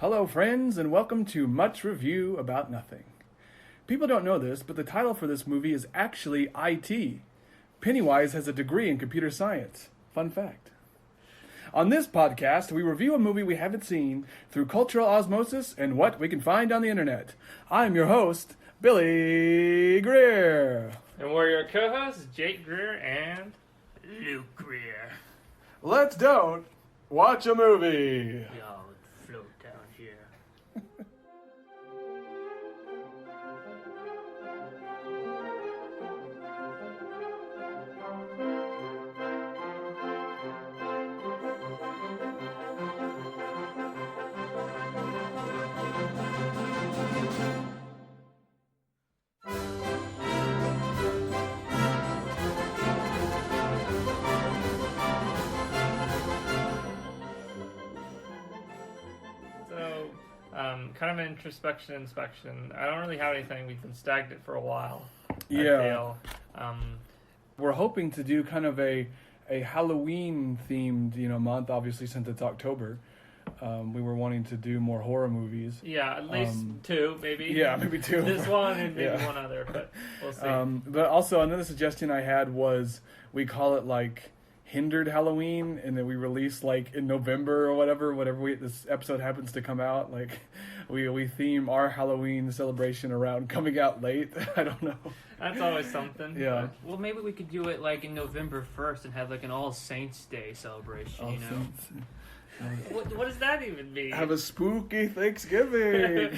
Hello, friends, and welcome to Much Review About Nothing. People don't know this, but the title for this movie is actually IT. Pennywise has a degree in computer science. Fun fact. On this podcast, we review a movie we haven't seen through cultural osmosis and what we can find on the internet. I'm your host, Billy Greer. And we're your co-hosts, Jake Greer and Luke Greer. Let's don't watch a movie. Y'all float down here. Kind of an introspection inspection. I don't really have anything. We've been stagnant for a while. Yeah. We're hoping to do kind of a Halloween themed, month, obviously, since it's October. We were wanting to do more horror movies. Yeah, at least two, maybe. Yeah, maybe two. This one and maybe one other, but we'll see. But also, another suggestion I had was we call it like Hindered Halloween, and then we release like in November or whatever this episode happens to come out. Like we theme our Halloween celebration around coming out late. I don't know. That's always something. Yeah. Well, maybe we could do it like in November 1st and have like an All Saints Day celebration. All you know. Saints. What does that even mean? Have a spooky Thanksgiving.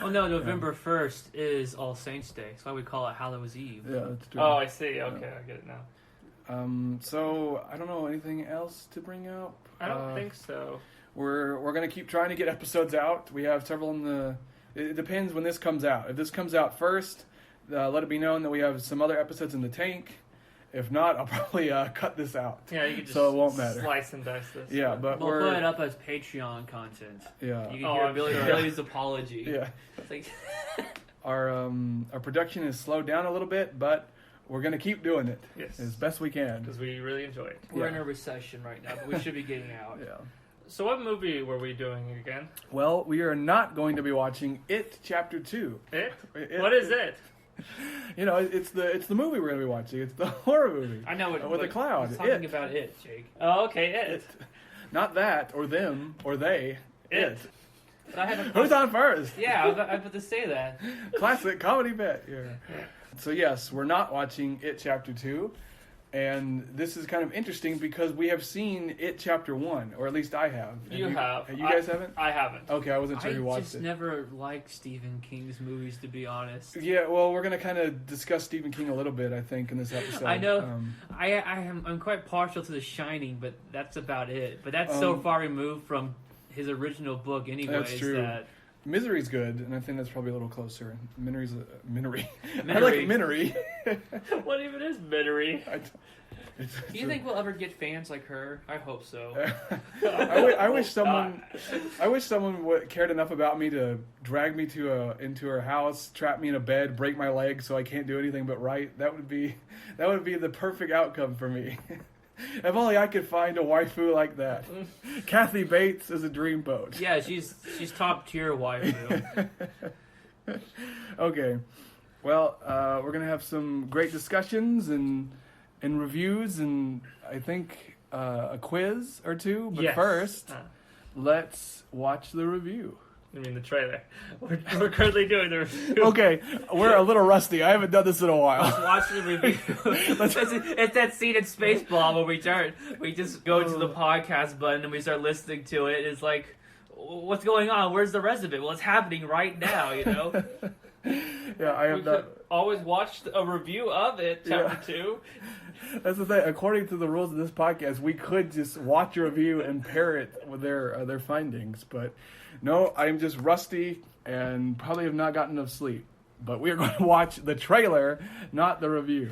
Oh no, November 1st is All Saints Day. That's why we call it Hallows Eve. Yeah, that's true. Oh, I see. Okay, I get it now. So I don't know, anything else to bring up? I don't think so. We're gonna keep trying to get episodes out. We have several in the. It depends when this comes out. If this comes out first, let it be known that we have some other episodes in the tank. If not, I'll probably cut this out. Yeah, you can just so it won't matter. Slice and dice this. Yeah, but we'll put it up as Patreon content. Yeah. You can hear Billy's apology. Yeah. It's like our production is slowed down a little bit, but we're gonna keep doing it as best we can because we really enjoy it. We're in a recession right now, but we should be getting out. Yeah. So what movie were we doing again? Well, we are not going to be watching It Chapter 2. It? What is it? It's the movie we're going to be watching. It's the horror movie. I know it. With a cloud. We're talking about it, Jake. Oh, okay, it. Not that, or them, or they. It. But I have Who's on first? Yeah, I was about to say that. Classic comedy bit. Yeah. So yes, we're not watching It Chapter 2. And this is kind of interesting because we have seen It Chapter 1, or at least I have. You have. You guys haven't? I haven't. Okay, I wasn't sure who watched it. I just never liked Stephen King's movies, to be honest. Yeah, well, we're going to kind of discuss Stephen King a little bit, I think, in this episode. I know. I'm quite partial to The Shining, but that's about it. But that's so far removed from his original book anyways. That's true. Misery's good, and I think that's probably a little closer. Minery's Minery. I like Minery. What even is Minery? Do you think we'll ever get fans like her? I hope so. I wish someone cared enough about me to drag me into her house, trap me in a bed, break my leg so I can't do anything but write. That would be the perfect outcome for me. If only I could find a waifu like that. Kathy Bates is a dreamboat. Yeah, she's top tier waifu. Okay, well, we're gonna have some great discussions and reviews, and I think a quiz or two. But first, let's watch the review. I mean the trailer. We're currently doing the review. Okay, we're a little rusty. I haven't done this in a while. Let's watch the review. It's that scene in Spaceball where we just go to the podcast button and we start listening to it. It's like, what's going on? Where's the rest of it? Well, it's happening right now, Yeah, I have not. Always watched a review of it, chapter 2. That's the thing. According to the rules of this podcast, we could just watch a review and pair it with their findings. But no, I'm just rusty and probably have not gotten enough sleep. But we are going to watch the trailer, not the review.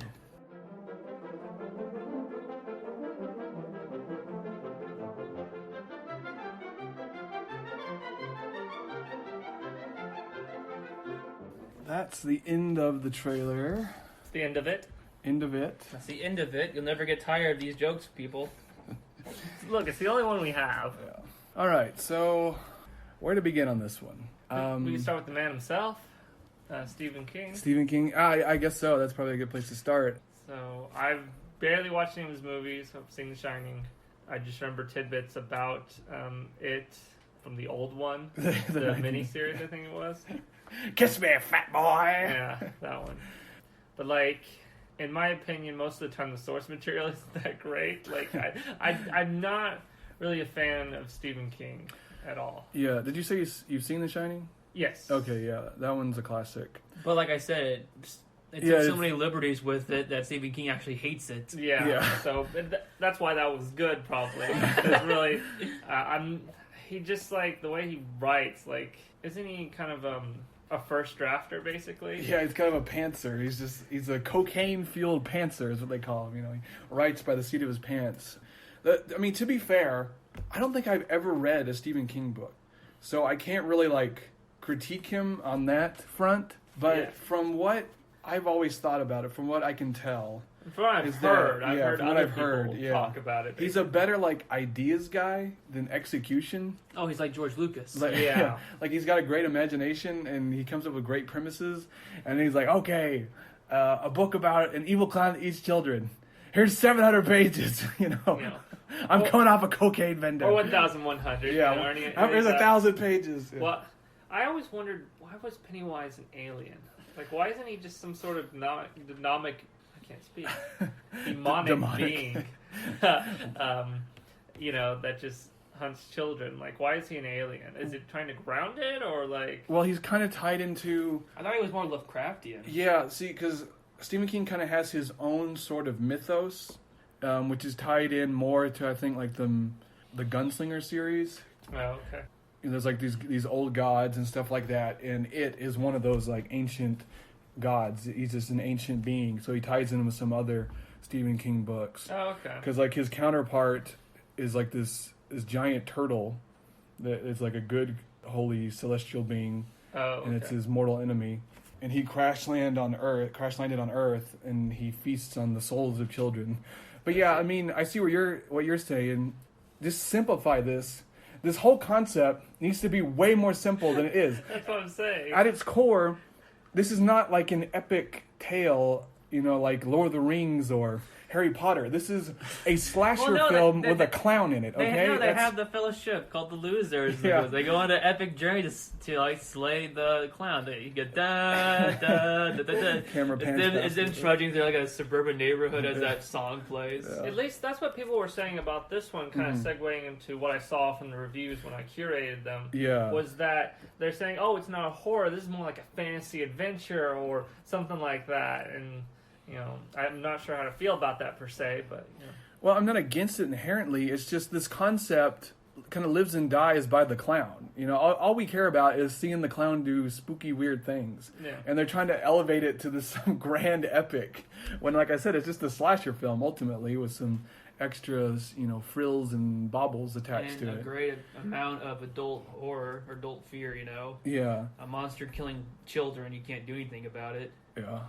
That's the end of the trailer. It's the end of it. End of it. That's the end of it. You'll never get tired of these jokes, people. Look, it's the only one we have. Yeah. All right, so Where to begin on this one? We can start with the man himself, Stephen King. Stephen King. I guess so. That's probably a good place to start. So I've barely watched any of his movies. I've seen The Shining. I just remember tidbits about it from the old one, the miniseries, I think it was. Kiss me, fat boy. Yeah, that one. But like, in my opinion, most of the time the source material isn't that great. Like, I'm not really a fan of Stephen King at all. Yeah. Did you say you've seen The Shining? Yes. Okay. Yeah, that one's a classic. But like I said, it took so many liberties with it that Stephen King actually hates it. Yeah. So that's why that was good, probably. It's really, he just like the way he writes. Like, isn't he kind of a first drafter, basically? Yeah, he's kind of a pantser. He's a cocaine-fueled pantser is what they call him. He writes by the seat of his pants. I mean, to be fair, I don't think I've ever read a Stephen King book, so I can't really like critique him on that front. But from what I've always thought about it, from what I can tell, from what I've heard other people talk about it. Basically. He's a better like ideas guy than execution. Oh, he's like George Lucas. Like, like he's got a great imagination and he comes up with great premises. And he's like, okay, a book about an evil clown that eats children. Here's 700 pages. I'm coming off a cocaine vendetta. Or 1,100. Yeah, here's 1,000 pages. Yeah. Well, I always wondered, why was Pennywise an alien? Like, why isn't he just some sort of demonic being, that just hunts children? Like, why is he an alien? Is it trying to ground it, or like... Well, he's kind of tied into... I thought he was more Lovecraftian. Yeah, see, because Stephen King kind of has his own sort of mythos, which is tied in more to, I think, like the Gunslinger series. Oh, okay. There's like these old gods and stuff like that, and it is one of those like ancient gods. He's just an ancient being, so he ties in with some other Stephen King books. Oh, okay. Because like his counterpart is like this giant turtle that is like a good, holy, celestial being, and it's his mortal enemy. And he crash landed on Earth, and he feasts on the souls of children. But yeah, I mean, I see what you're saying. Just simplify this. This whole concept needs to be way more simple than it is. That's what I'm saying. At its core, this is not like an epic tale, like Lord of the Rings or Harry Potter. This is a slasher film with a clown in it, okay? They have the fellowship called the Losers. Yeah. They go on an epic journey to like slay the clown. You get camera pans. It's them trudging through like a suburban neighborhood as that song plays. Yeah. At least that's what people were saying about this one, kind of segueing into what I saw from the reviews when I curated them. Yeah. Was that they're saying, oh, it's not a horror, this is more like a fantasy adventure or something like that. And I'm not sure how to feel about that per se, but... Well, I'm not against it inherently. It's just this concept kind of lives and dies by the clown. All we care about is seeing the clown do spooky, weird things. Yeah. And they're trying to elevate it to some grand epic. When, like I said, it's just a slasher film, ultimately, with some extras, frills and baubles attached to it. And a great amount of adult horror, or adult fear, Yeah. A monster killing children, you can't do anything about it. Yeah.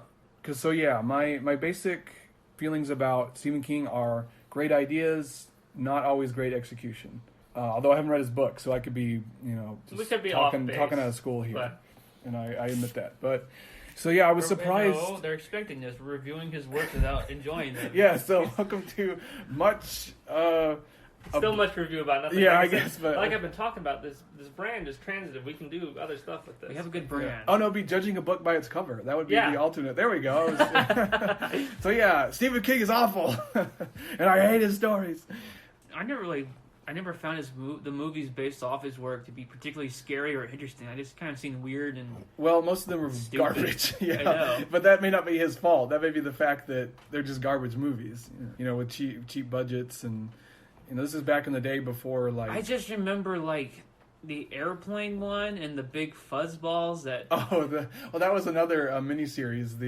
My basic feelings about Stephen King are great ideas, not always great execution. Although I haven't read his book, so I could be, we could be talking out of school here, and I admit that. But I was surprised. No, they're expecting this. We're reviewing his work without enjoying them. Yeah. So welcome to much. Still much review about nothing. Yeah, I guess. But like I've been talking about, this brand is transitive. We can do other stuff with this. We have a good brand. Yeah. Oh no, be judging a book by its cover. That would be the alternate. There we go. So Stephen King is awful, and I hate his stories. I never found the movies based off his work to be particularly scary or interesting. I just kind of seen weird and most of them were stupid. Garbage. Yeah, I know. But that may not be his fault. That may be the fact that they're just garbage movies. With cheap budgets and. This is back in the day before, like... I just remember, like, the airplane one and the big fuzzballs that... that was another miniseries. Was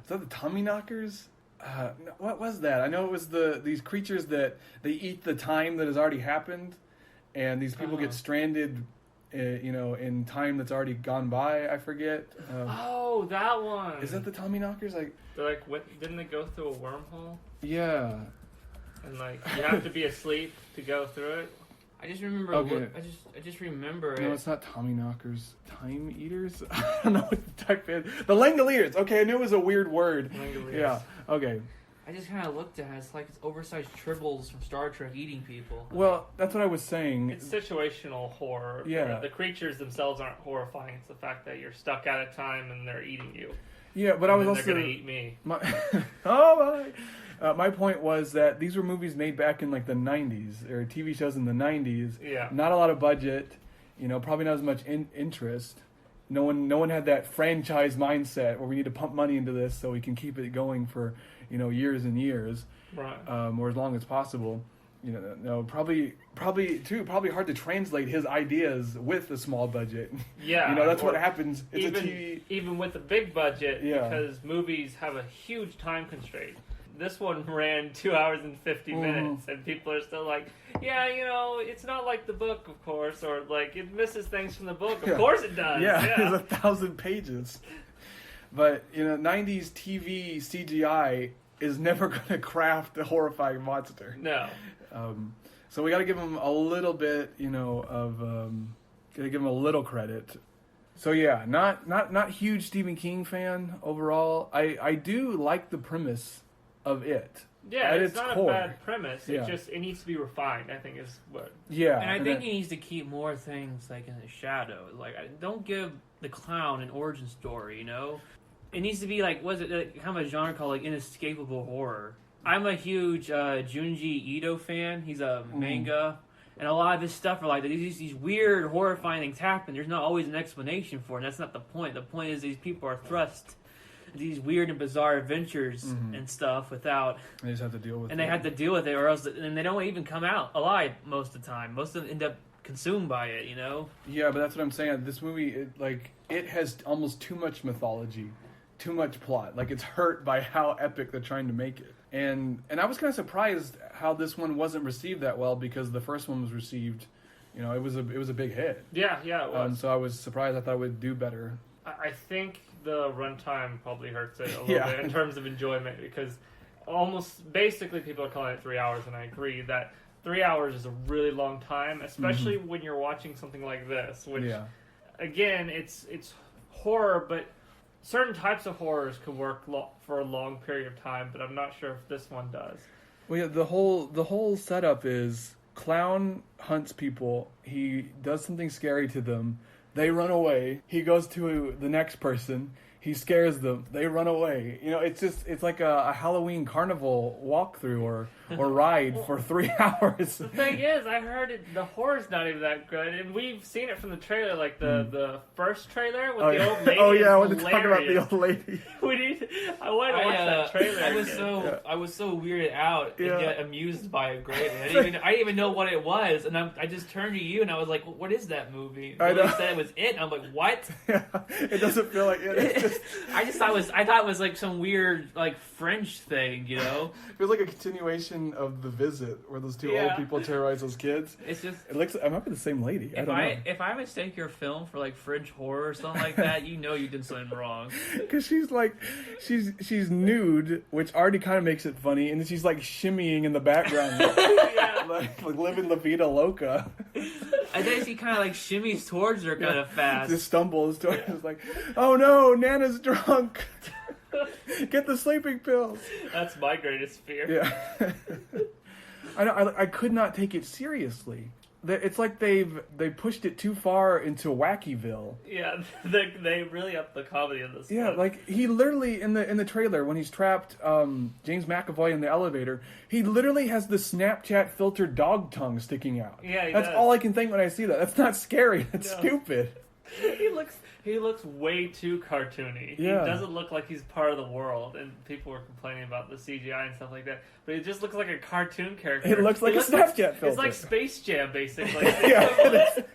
that the Tommyknockers? What was that? I know it was these creatures that they eat the time that has already happened, and these people get stranded, in time that's already gone by. I forget. That one. Is that the Tommyknockers? Didn't they go through a wormhole? Yeah. And you have to be asleep to go through it. I just remember. Okay. I just remember No, it. it's not Tommy Knockers. Time eaters? I don't know what the type is. The Langoliers. Okay, I knew it was a weird word. Langoliers. Yeah. Okay. I just kind of looked at it. It's like it's oversized tribbles from Star Trek eating people. Well, that's what I was saying. It's situational horror. Yeah. The creatures themselves aren't horrifying. It's the fact that you're stuck at a time and they're eating you. Yeah, but I was And also they're gonna eat me. My point was that these were movies made back in like the 90s, or TV shows in the 90s. Yeah. Not a lot of budget, probably not as much interest. No one had that franchise mindset where we need to pump money into this so we can keep it going for, years and years, Right. or as long as possible. Probably hard to translate his ideas with a small budget. Yeah. That's what or happens. It's even, a TV. even with a big budget, Yeah. because movies have a huge time constraint. This one ran 2 hours and 50 minutes, and people are still like, yeah, it's not like the book, of course, or like it misses things from the book. Of course it does. Yeah, Yeah. it's 1,000 pages. But 90s TV CGI is never going to craft a horrifying monster. No. So we got to give him a little bit, got to give him a little credit. So yeah, not huge Stephen King fan overall. I do like the premise of it. Yeah, at it's its not core. a bad premise. Yeah. It needs to be refined, I think is what. Yeah, And I think he needs to keep more things like in the shadow. Like, don't give the clown an origin story. It needs to be like, kind of a genre called like inescapable horror. I'm a huge Junji Ito fan. He's a manga, and a lot of his stuff are like these weird, horrifying things happen. There's not always an explanation for it. And that's not the point. The point is these people are thrust these weird and bizarre adventures and stuff without. They just have to deal with it. And they have to deal with it, or else, and they don't even come out alive most of the time. Most of them end up consumed by it. Yeah, but that's what I'm saying. This movie, it has almost too much mythology, too much plot. Like, it's hurt by how epic they're trying to make it. And I was kind of surprised how this one wasn't received that well, because the first one was received, it was a big hit. Yeah, it was. So I was surprised. I thought it would do better. I think the runtime probably hurts it a little bit in terms of enjoyment, because almost basically people are calling it 3 hours, and I agree that 3 hours is a really long time, especially when you're watching something like this, which again, it's horror, but certain types of horrors can work for a long period of time, but I'm not sure if this one does. Well, yeah, the whole setup is clown hunts people. He does something scary to them. They run away. He goes to the next person. He scares them. They run away. It's like a Halloween carnival walkthrough or ride for 3 hours. The thing is, I heard the horror's not even that good, and we've seen it from the trailer, like the first trailer with the old lady. Oh yeah, I want to hilarious. talk about the old lady. I want to watch that trailer. I was so weirded out and Yeah. yet amused by it greatly. I didn't even know what it was, and I just turned to you and I was like, "What is that movie?" I know. You said it was it, and I'm like, "What?" Yeah, it doesn't feel like it. It's just, I thought it was like some weird like French thing, it feels like a continuation of The Visit, where those two old people terrorize those kids. It's just. It might be the same lady. I don't know. If I mistake your film for like French horror or something like that, you did something wrong. Because she's nude, which already kind of makes it funny, and then she's like shimmying in the background, like living La Vida Loca. And then she kind of like shimmies towards her kind of fast. Just stumbles towards her. It's like, oh no, Nana's drunk. Get the sleeping pills. That's my greatest fear. Yeah. I could not take it seriously. It's like they pushed it too far into Wackyville. Yeah, they really upped the comedy in this. Yeah, one. like he literally in the trailer when he's trapped James McAvoy in the elevator, he literally has the Snapchat filtered dog tongue sticking out. Yeah, that's does. all I can think when I see that. That's not scary. That's stupid. He looks way too cartoony. Yeah. He doesn't look like he's part of the world, and people were complaining about the CGI and stuff like that. But it just looks like a cartoon character. It looks like a Snapchat filter. It's like Space Jam, basically. Yeah,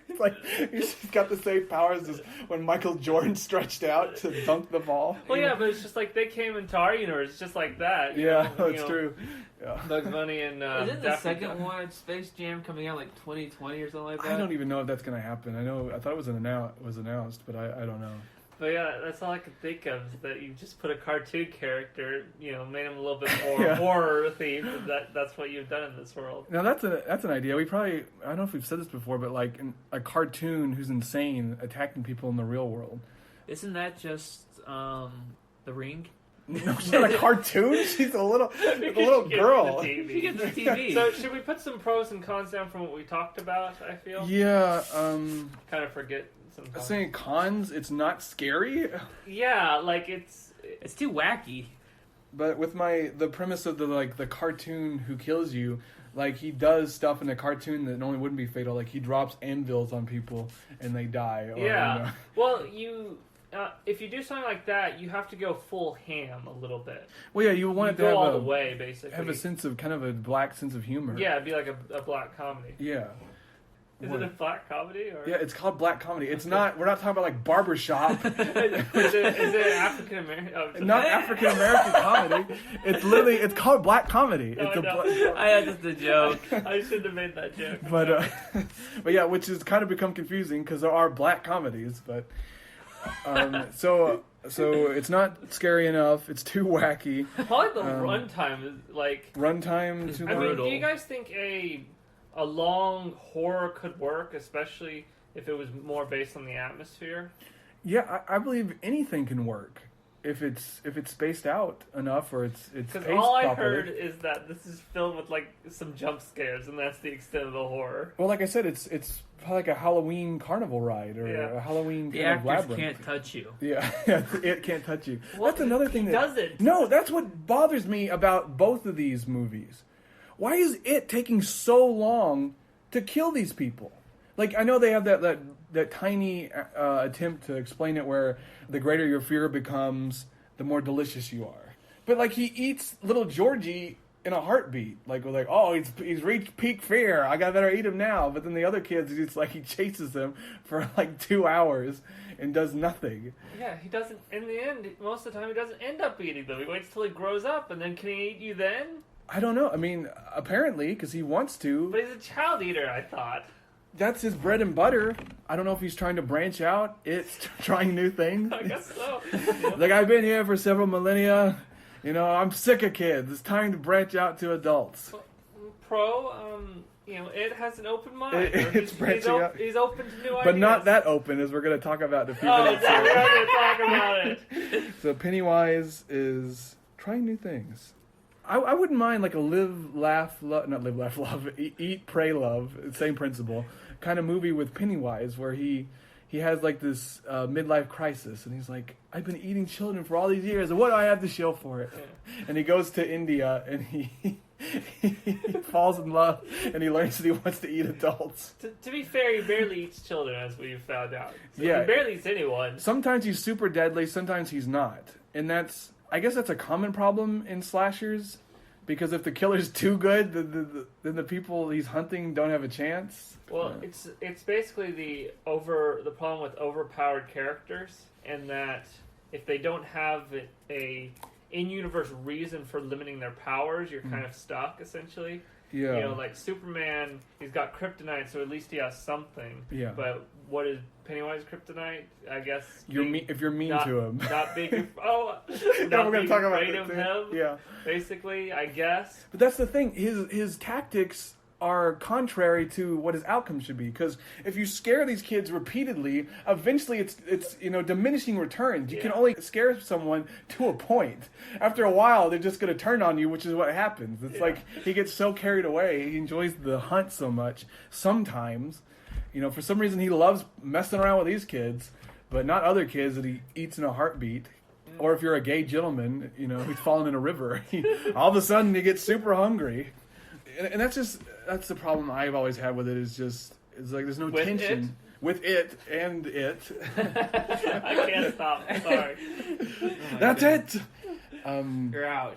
it's like he's got the same powers as when Michael Jordan stretched out to dunk the ball. Well, yeah, but it's just like they came into our universe just like that. Yeah, that's true. Yeah. Bugs Bunny and Isn't the Daffy second Duck. one Space Jam coming out like 2020 or something like that? I don't even know if that's gonna happen. I thought it was announced, but I don't know. But yeah, that's all I could think of, is that you just put a cartoon character, made him a little bit more horror themed. That's what you've done in this world. Now that's an idea. I don't know if we've said this before, but like a cartoon who's insane attacking people in the real world. Isn't that just The Ring? No, she's not a cartoon. She's a little girl. She gets the TV. So should we put some pros and cons down from what we talked about? I feel. Yeah. Kind of forget. Sometimes. Saying cons, it's not scary. Yeah, like it's too wacky. But with the premise of the cartoon who kills you, like he does stuff in the cartoon that normally wouldn't be fatal. Like he drops anvils on people and they die. Or, yeah. Well, if you do something like that, you have to go full ham a little bit. Well, yeah, you want it to go have all the way, basically. Have a sense of kind of a black sense of humor. Yeah, it'd be like a black comedy. Yeah. Is it a black comedy? Or? Yeah, it's called black comedy. It's not. We're not talking about like Barbershop. Is it African American? Oh, not African American comedy. It's called black comedy. No, I had just a joke. I shouldn't have made that joke. But yeah, which has kind of become confusing because there are black comedies, but so it's not scary enough. It's too wacky. Probably the runtime is like runtime. Is too brutal. Do you guys think a long horror could work, especially if it was more based on the atmosphere? Yeah, I believe anything can work if it's spaced out enough or it's paced properly. Because all I heard properly. is that this is filled with like some jump scares, and that's the extent of the horror. Well, like I said, it's probably like a Halloween carnival ride or a Halloween the kind of actors labyrinth. can't touch you. Yeah, it can't touch you. Well, that's another thing. Doesn't. No, that's what bothers me about both of these movies. Why is it taking so long to kill these people? Like, I know they have that tiny attempt to explain it where the greater your fear becomes, the more delicious you are. But, like, he eats little Georgie in a heartbeat. Like, we're like, oh, he's reached peak fear. I better eat him now. But then the other kids, it's like he chases them for, like, 2 hours and does nothing. Yeah, he doesn't, in the end, most of the time, he doesn't end up eating them. He waits till he grows up, and then can he eat you then? I don't know. I mean, apparently, because he wants to. But he's a child eater, I thought. That's his bread and butter. I don't know if he's trying to branch out. It's trying new things. I guess so. Like, I've been here for several millennia. I'm sick of kids. It's time to branch out to adults. It has an open mind. It's branching out. He's open to new ideas. But not that open, as we're going to talk about in a few minutes. We're going to talk about it. So Pennywise is trying new things. I wouldn't mind like a live, laugh, love, not live, laugh, love, eat, pray, love, same principle, kind of movie with Pennywise where he has like this midlife crisis and he's like, I've been eating children for all these years and what do I have to show for it? Yeah. And he goes to India and he falls in love and he learns that he wants to eat adults. To be fair, he barely eats children as we've found out. So yeah. He barely eats anyone. Sometimes he's super deadly, sometimes he's not. And I guess that's a common problem in slashers, because if the killer's too good, then the people he's hunting don't have a chance. Well, it's basically the problem with overpowered characters, and that if they don't have a in-universe reason for limiting their powers, you're kind of stuck, essentially. Yeah. Like Superman, he's got kryptonite, so at least he has something. Yeah. But what is Pennywise kryptonite? I guess if you're mean to him. Not being we're going to talk about afraid of him. Yeah. Basically, I guess. But that's the thing. His tactics are contrary to what his outcome should be. Because if you scare these kids repeatedly, eventually it's diminishing returns. You can only scare someone to a point. After a while, they're just going to turn on you, which is what happens. It's like he gets so carried away. He enjoys the hunt so much. Sometimes, for some reason, he loves messing around with these kids, but not other kids that he eats in a heartbeat. Or if you're a gay gentleman, who's fallen in a river, all of a sudden he gets super hungry. And that's the problem I've always had with it. It's like there's no tension with it and it. I can't stop. Sorry. That's it. You're out.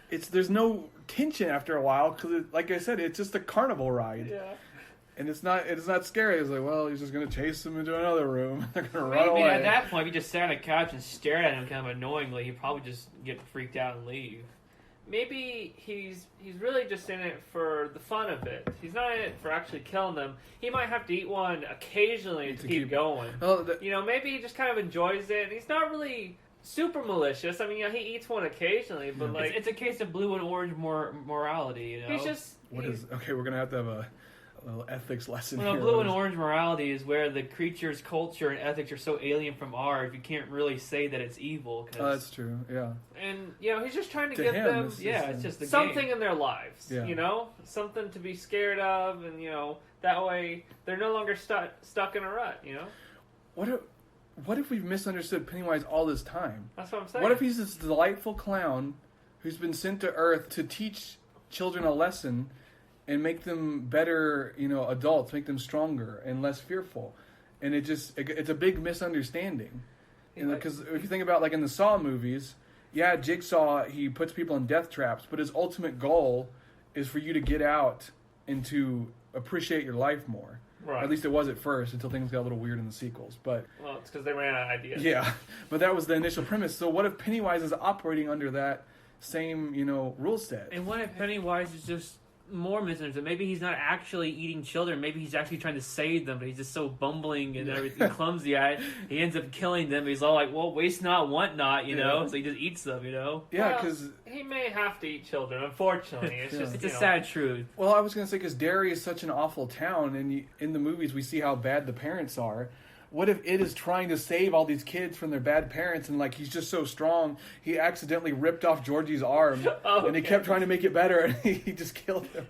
There's no tension after a while because, like I said, it's just a carnival ride. Yeah. And it's not scary. It's like, well, he's just gonna chase them into another room. They're gonna run away. At that point, if you just sat on a couch and stared at him kind of annoyingly, he'd probably just get freaked out and leave. maybe he's really just in it for the fun of it. He's not in it for actually killing them. He might have to eat one occasionally to keep going. Well, Maybe he just kind of enjoys it, and he's not really super malicious. I mean, he eats one occasionally, but it's a case of blue and orange morality. He's just okay? We're gonna have to have a little ethics lesson well, here. blue and orange morality is where the creature's culture and ethics are so alien from ours, you can't really say that it's evil. That's true, yeah. And, he's just trying to To give him, them it's just the something game. in their lives, Something to be scared of, and, that way they're no longer stuck in a rut, What if we've misunderstood Pennywise all this time? That's what I'm saying. What if he's this delightful clown who's been sent to Earth to teach children a lesson and make them better, adults, make them stronger and less fearful? And it's a big misunderstanding. Because if you think about, like, in the Saw movies, Jigsaw, he puts people in death traps, but his ultimate goal is for you to get out and to appreciate your life more. Right. At least it was at first, until things got a little weird in the sequels. But it's because they ran out of ideas. Yeah, but that was the initial premise. So what if Pennywise is operating under that same, rule set? And what if Pennywise is just more misunderstood? Maybe he's not actually eating children. Maybe he's actually trying to save them, but he's just so bumbling and everything clumsy at it. He ends up killing them. He's all like, well, waste not, want not, so he just eats them, Yeah, because... Well, he may have to eat children, unfortunately. It's just, it's a sad truth. Well, I was going to say, because Derry is such an awful town, and in the movies we see how bad the parents are. What if it is trying to save all these kids from their bad parents, and, like, he's just so strong, he accidentally ripped off Georgie's arm, and he kept trying to make it better, and he just killed him.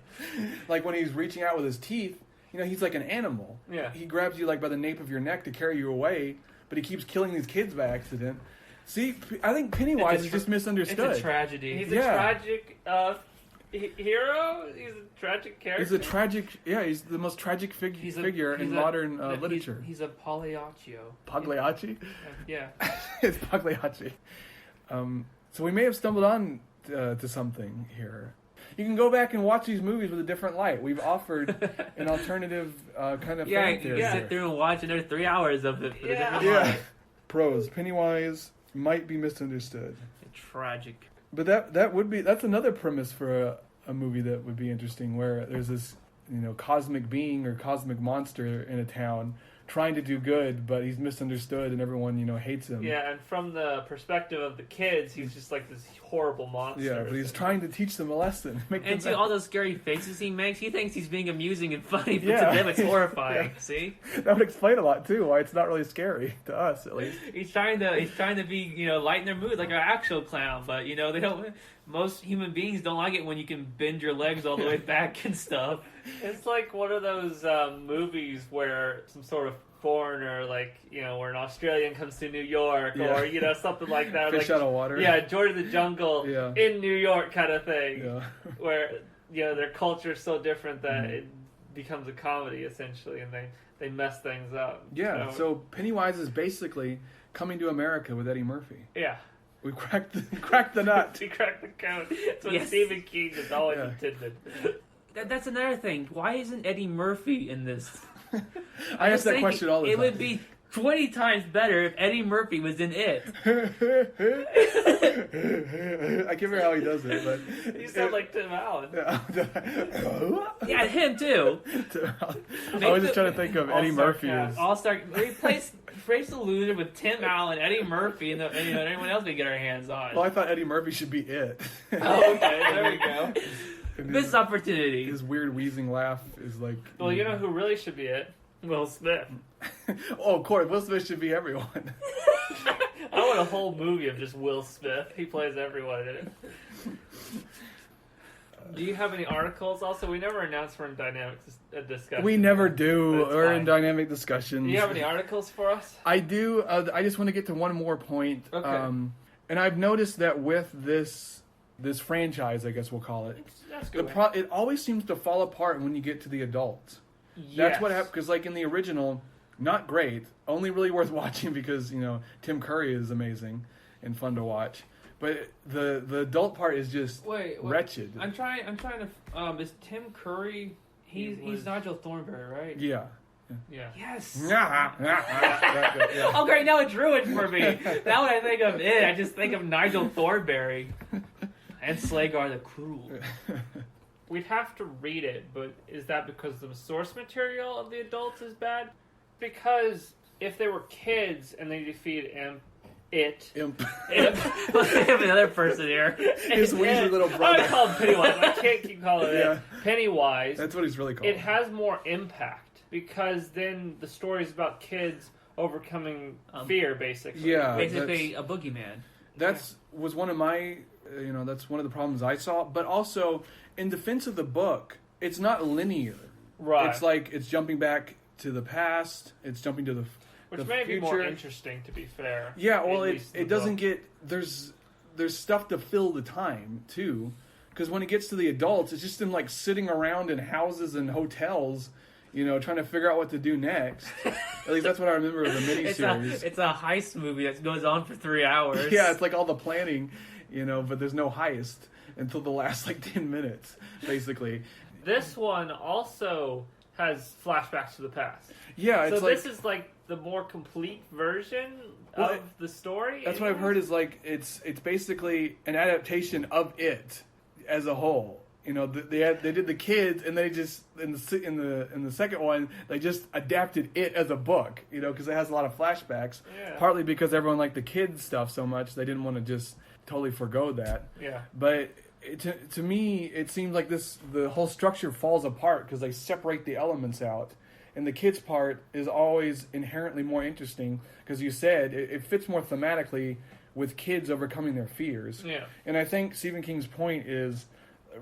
Like, when he's reaching out with his teeth, he's like an animal. Yeah. He grabs you, like, by the nape of your neck to carry you away, but he keeps killing these kids by accident. See, I think Pennywise is just misunderstood. It's a tragedy. He's a tragic hero. He's a tragic character. He's a tragic. Yeah, he's the most tragic figure in modern literature. He's a Pagliaccio. Pagliacci? Yeah. It's Pagliacci. So we may have stumbled on to something here. You can go back and watch these movies with a different light. We've offered an alternative kind of fan theory. You can sit through and watch another 3 hours of it. Yeah. Pros. Pennywise might be misunderstood. Tragic. But that's another premise for a movie that would be interesting, where there's this cosmic being or cosmic monster in a town trying to do good, but he's misunderstood and everyone hates him. Yeah, and from the perspective of the kids, he's just like this horrible monster. Yeah, but he's trying to teach them a lesson. And see all those scary faces he makes. He thinks he's being amusing and funny, but to them it's horrifying. Yeah. See, that would explain a lot too. Why it's not really scary to us, at least. He's trying to be lighten their mood like an actual clown, but they don't. Most human beings don't like it when you can bend your legs all the way back and stuff. It's like one of those movies where some sort of foreigner, like, where an Australian comes to New York, or, something like that. Fish like, out of water. Yeah, George of the Jungle in New York kind of thing. Yeah. Where, their culture is so different that it becomes a comedy, essentially, and they mess things up. Yeah, so Pennywise is basically Coming to America with Eddie Murphy. Yeah. We cracked the nut. We cracked the code. That's what Stephen King has always intended. That's another thing. Why isn't Eddie Murphy in this? I ask that question all the time. It would be 20 times better if Eddie Murphy was in it. I can't remember how he does it, but... You sound like Tim Allen. Yeah, him too. I was just trying to think of Eddie Murphy as... All-star... Replace the loser with Tim Allen, Eddie Murphy, and anyone else we get our hands on. Well, I thought Eddie Murphy should be it. Oh, okay, there we go. Missed opportunity. His weird wheezing laugh is like... Well, you know who really should be it? Will Smith. Oh, of course. Will Smith should be everyone. I want a whole movie of just Will Smith. He plays everyone in it. Do you have any articles? Also, we never announced we're in dynamic discussion. We never do. We're in dynamic discussions. Do you have any articles for us? I do. I just want to get to one more point. Okay. And I've noticed that with this franchise, I guess we'll call it, That's good. It always seems to fall apart when you get to the adults. Yes. That's what happened, because like in the original, not great, only really worth watching because Tim Curry is amazing and fun to watch. But the adult part is just wretched. I'm trying to. Is Tim Curry? He's Nigel Thornberry, right? Yeah. Yes. Yeah. Oh, great! Now it's ruined for me. Now when I think of it, I just think of Nigel Thornberry. And Slagar the Cruel. We'd have to read it, but is that because the source material of the adults is bad? Because if they were kids and they defeat Imp. Let's have another person here. His weasel little brother. I call him Pennywise. I can't keep calling it Pennywise. That's what he's really called. It has more impact because then the story is about kids overcoming fear, basically. Yeah, basically a boogeyman. Was one of my, that's one of the problems I saw. But also, in defense of the book, it's not linear. Right. It's like it's jumping back to the past. It's jumping to the Which may be more interesting, to be fair. Yeah, well, it doesn't get... There's stuff to fill the time, too. Because when it gets to the adults, it's just them, like, sitting around in houses and hotels, trying to figure out what to do next. At least that's what I remember of the miniseries. It's a heist movie that goes on for 3 hours. Yeah, it's like all the planning, but there's no heist until the last, 10 minutes, basically. This one also has flashbacks to the past. Yeah, it's this is, the more complete version of the story. That's what I've heard is it's basically an adaptation of it as a whole. They did the kids, and they just in the second one they just adapted it as a book. Because it has a lot of flashbacks. Yeah. Partly because everyone liked the kids stuff so much they didn't want to just totally forgo that. Yeah. But to me, it seems like the whole structure falls apart because they separate the elements out. And the kids part is always inherently more interesting because you said it fits more thematically with kids overcoming their fears. Yeah. And I think Stephen King's point is,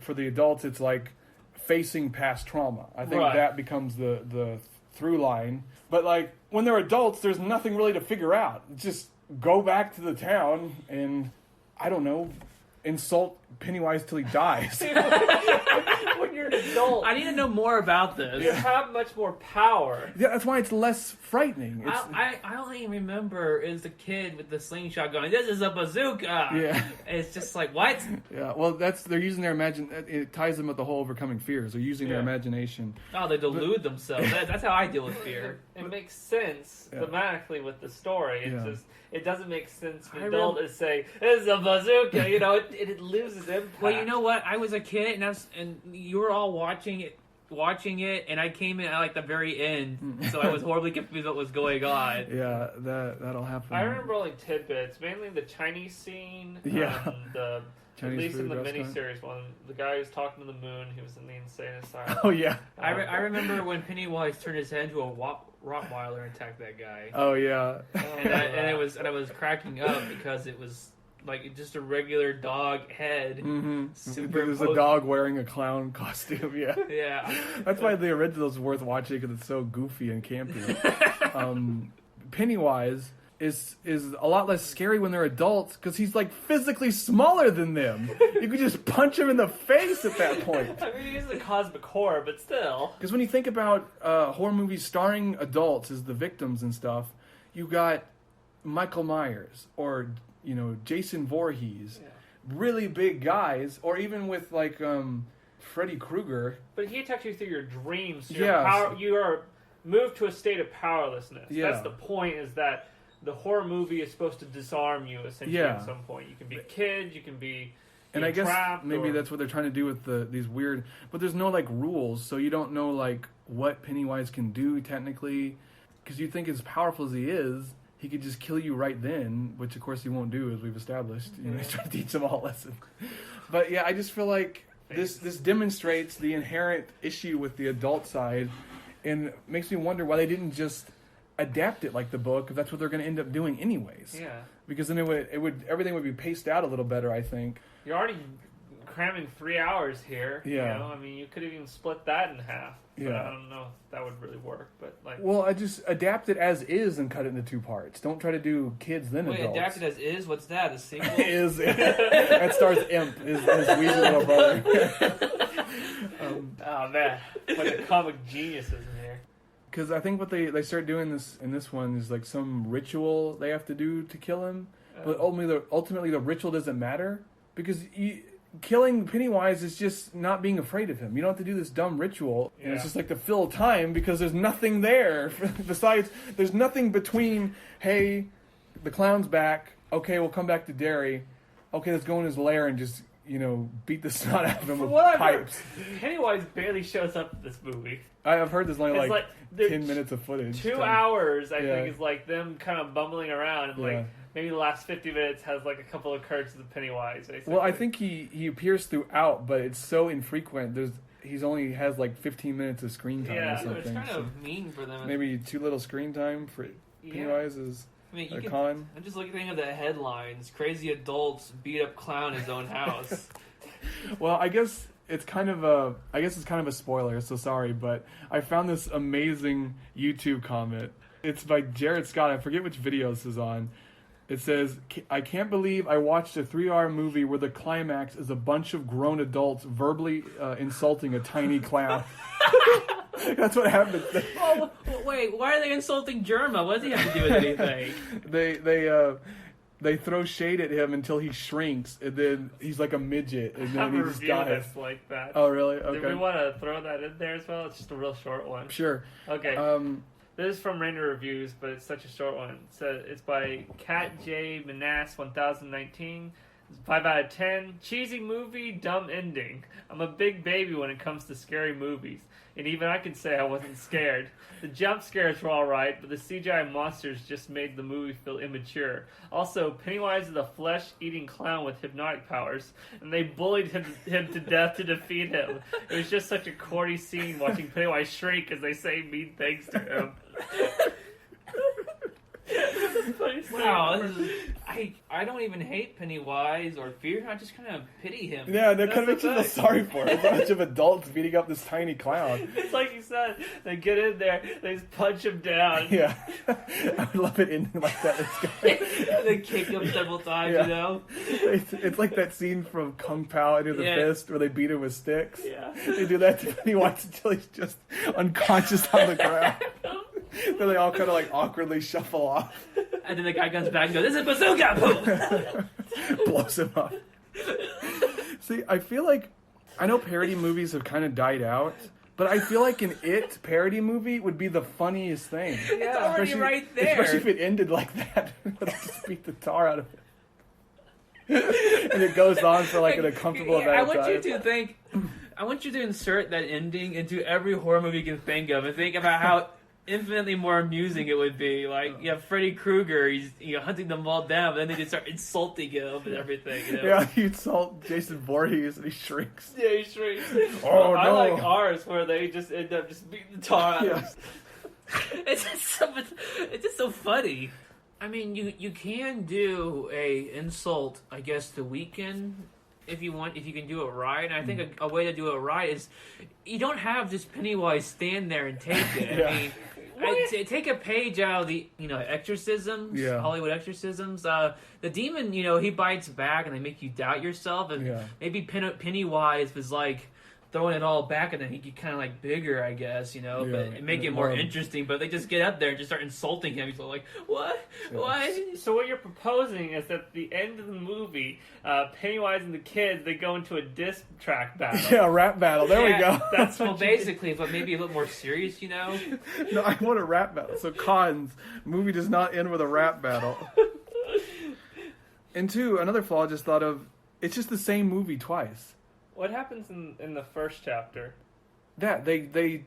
for the adults, it's like facing past trauma. I think that becomes the through line. But when they're adults, there's nothing really to figure out. Just go back to the town and, I don't know, insult Pennywise till he dies. When you're an adult, I need to know more about this. You have much more power. Yeah, that's why it's less frightening. I only remember as a kid with the slingshot going, "This is a bazooka." Yeah, it's just like, what? Yeah, well, they're using their It ties them with the whole overcoming fears. They're using their imagination. Oh, they delude themselves. That's how I deal with fear. It makes sense thematically with the story. It's just it doesn't make sense for an adult to say this is a bazooka. It loses impact. Well, you know what? I was a kid, and you were all watching it, and I came in at the very end, so I was horribly confused what was going on. Yeah, that'll happen. I remember only tidbits, mainly the Chinese scene. Yeah. The Chinese at least in the restaurant. miniseries one, the guy who was talking to the moon, he was in the insane asylum. Oh yeah. I remember when Pennywise turned his head into a Rottweiler and attacked that guy. Oh yeah. And I was cracking up because it was just a regular dog head. Mm-hmm. There's a dog wearing a clown costume. Yeah. Yeah. That's why the original's worth watching because it's so goofy and campy. Pennywise is a lot less scary when they're adults because he's physically smaller than them. You could just punch him in the face at that point. I mean, he's a cosmic horror, but still. Because when you think about horror movies starring adults as the victims and stuff, you got Michael Myers or Jason Voorhees, really big guys, or even with Freddy Krueger. But he attacks you through your dreams. So you are moved to a state of powerlessness. Yeah. That's the point. Is that the horror movie is supposed to disarm you essentially at some point. You can be a kid, you can be and I guess maybe or... that's what they're trying to do with these weird, but there's no rules, so you don't know what Pennywise can do technically, because you think as powerful as he is, he could just kill you right then, which of course he won't do, as we've established. He's trying to teach them all a lesson. But yeah, I just feel like this demonstrates the inherent issue with the adult side, and makes me wonder why they didn't just adapt it like the book, if that's what they're going to end up doing anyways. Yeah. Because then everything would be paced out a little better, I think. You're already cramming 3 hours here. Yeah. I mean, you could have even split that in half. But Yeah. I don't know if that would really work. But well, I just adapt it as is and cut it into 2 parts. Don't try to do kids then adults. Adapt it as is? What's that? A sequel? That stars Imp, his weasel little brother. Oh man, the comic geniuses in here. Because I think what they start doing in this one is some ritual they have to do to kill him, but ultimately the ritual doesn't matter because killing Pennywise is just not being afraid of him. You don't have to do this dumb ritual, and it's just to fill time because there's nothing there besides. There's nothing between. Hey, the clown's back. Okay, we'll come back to Derry. Okay, let's go in his lair and just beat the snot out of him with Whatever. pipes. Pennywise barely shows up in this movie. I've heard there's only It's like like 10 minutes of footage. 2 hours, I think, is like them kind of bumbling around. And like maybe the last 50 minutes has like a couple of occurrences of Pennywise. Basically. Well, I think he appears throughout, but it's so infrequent. He's only has like 15 minutes of screen time or something. It's kind of mean for them. Maybe too little screen time for Pennywise is a con. I'm just looking at the headlines. Crazy adults beat up clown in his own house. Well, I guess it's kind of a spoiler, so sorry, but I found this amazing YouTube comment. It's by Jared Scott. I forget which video this is on. It says, "I can't believe I watched a 3-hour movie where the climax is a bunch of grown adults verbally insulting a tiny clown." That's what happens. Oh, wait, why are they insulting Germa? What does he have to do with anything? They throw shade at him until he shrinks, and then he's like a midget, and then he just dies. That's like that. Oh, really? Okay. Do we want to throw that in there as well? It's just a real short one. Sure. Okay. This is from Random Reviews, but it's such a short one. It's by Cat J Manas 1019. 5 out of 10. Cheesy movie, dumb ending. I'm a big baby when it comes to scary movies, and even I can say I wasn't scared. The jump scares were alright, but the CGI monsters just made the movie feel immature. Also, Pennywise is a flesh-eating clown with hypnotic powers, and they bullied him to death to defeat him. It was just such a corny scene watching Pennywise shrink as they say mean things to him. Wow, I don't even hate Pennywise or fear him. I just kind of pity him. Yeah, that kind of makes you feel sorry for him. It's a bunch of adults beating up this tiny clown. It's like you said, they get in there, they just punch him down. Yeah, I would love it ending like that. They kick him several times, It's like that scene from Kung Pao Into the Fist where they beat him with sticks. Yeah. They do that to Pennywise until he's just unconscious on the ground. Then they all kind of like awkwardly shuffle off. And then the guy comes back and goes, "This is bazooka!" Boom! Blows him up. See, I feel like, I know parody movies have kind of died out, but I feel like an It parody movie would be the funniest thing. It's already right there. Especially if it ended like that. Just beat the tar out of it. And it goes on for like an uncomfortable amount of time. I want you to insert that ending into every horror movie you can think of and think about how infinitely more amusing it would be. Like, you have Freddy Krueger, he's hunting them all down, but then they just start insulting him and everything. Yeah, you insult Jason Voorhees and he shrinks. Yeah, he shrinks. Oh, I no. like ours where they just end up just beating the tar out of him. It's just so funny. I mean, you can do a insult, I guess, to weaken if you can do it right. And I think a way to do it right is you don't have just Pennywise stand there and take it. I mean, take a page out of the exorcisms, Hollywood exorcisms. The demon, he bites back and they make you doubt yourself. And maybe Pennywise was like throwing it all back, and then he get kind of like bigger, I guess, but make it more interesting. But they just get up there and just start insulting him. He's like, "What? What?" So what you're proposing is that at the end of the movie, Pennywise and the kids, they go into a diss track battle. Yeah, a rap battle. There we go. That's well, basically, but maybe a little more serious, No, I want a rap battle. So cons, movie does not end with a rap battle. And two, another flaw I just thought of, it's just the same movie twice. What happens in the first chapter? That they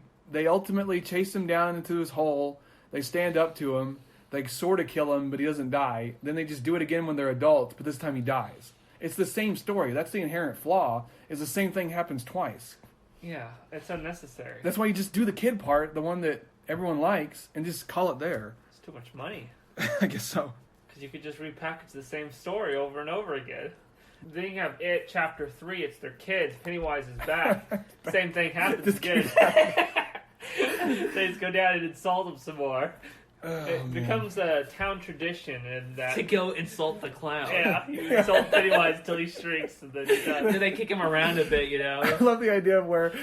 ultimately chase him down into his hole. They stand up to him. They sort of kill him, but he doesn't die. Then they just do it again when they're adults, but this time he dies. It's the same story. That's the inherent flaw. Is the same thing happens twice. Yeah, it's unnecessary. That's why you just do the kid part, the one that everyone likes, and just call it there. It's too much money. I guess so. Because you could just repackage the same story over and over again. Then you have It Chapter 3. It's their kids. Pennywise is back. Same thing happens again. They just go down and insult them some more. It becomes a town tradition, and to go insult the clown. Yeah, you insult Pennywise until he shrinks, and then he's done. Then they kick him around a bit, I love the idea of where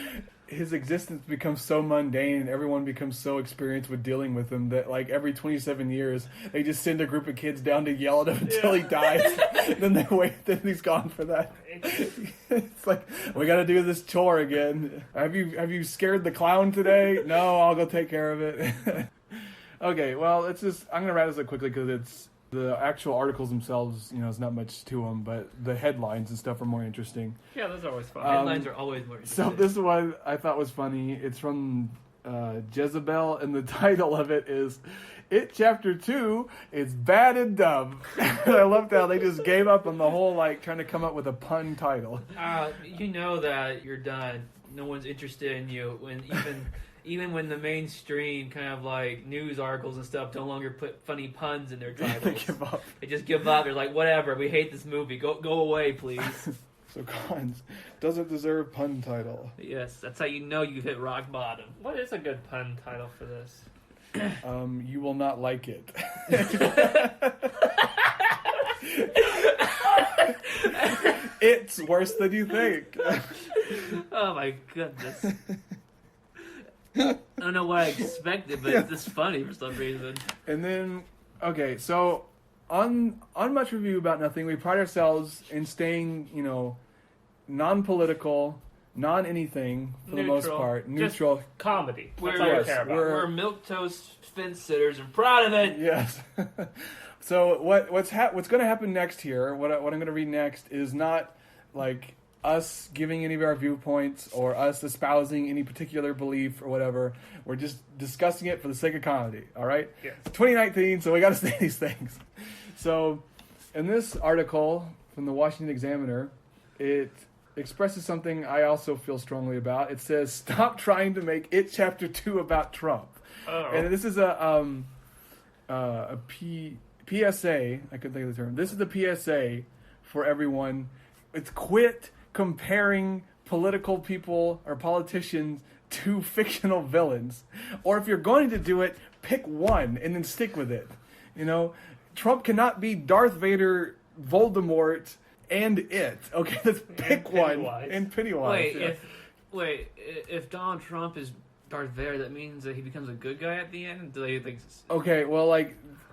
his existence becomes so mundane and everyone becomes so experienced with dealing with him that like every 27 years they just send a group of kids down to yell at him until he dies. Then they wait, then he's gone for that. It's like, we gotta do this chore again. Have you scared the clown today? No, I'll go take care of it. Okay, well, I'm gonna wrap this up quickly because The actual articles themselves, is not much to them, but the headlines and stuff are more interesting. Yeah, those are always fun. Headlines are always more interesting. So this one I thought was funny. It's from Jezebel, and the title of it is "It Chapter 2 is Bad and Dumb." And I loved how they just gave up on the whole, trying to come up with a pun title. You know that you're done. No one's interested in you when even when the mainstream kind of news articles and stuff no longer put funny puns in their titles. They give up. They just give up. They're like, whatever, we hate this movie. Go away, please. So Cons doesn't deserve pun title. Yes, that's how you know you've hit rock bottom. What is a good pun title for this? You will not like it. It's worse than you think. Oh my goodness. I don't know what I expected, but it's just funny for some reason. And then, okay, so on Much Review About Nothing, we pride ourselves in staying, non-political, non-anything for the most part. Neutral. Just comedy. That's We're- all we yes, care about. We're milquetoast fence sitters and proud of it. Yes. So what's going to happen next here? What I'm going to read next is not us giving any of our viewpoints or us espousing any particular belief or whatever. We're just discussing it for the sake of comedy. All right. Yes. It's 2019, so we got to say these things. So, in this article from the Washington Examiner, it expresses something I also feel strongly about. It says, "Stop trying to make It Chapter 2 about Trump." Oh. And this is a PSA. I couldn't think of the term. This is the PSA for everyone. It's quit comparing political people or politicians to fictional villains. Or if you're going to do it, pick one and then stick with it. Trump cannot be Darth Vader, Voldemort, and it. Okay, let's pick one. And Pennywise. If Donald Trump is Darth Vader, that means that he becomes a good guy at the end? Do they think... Okay, well,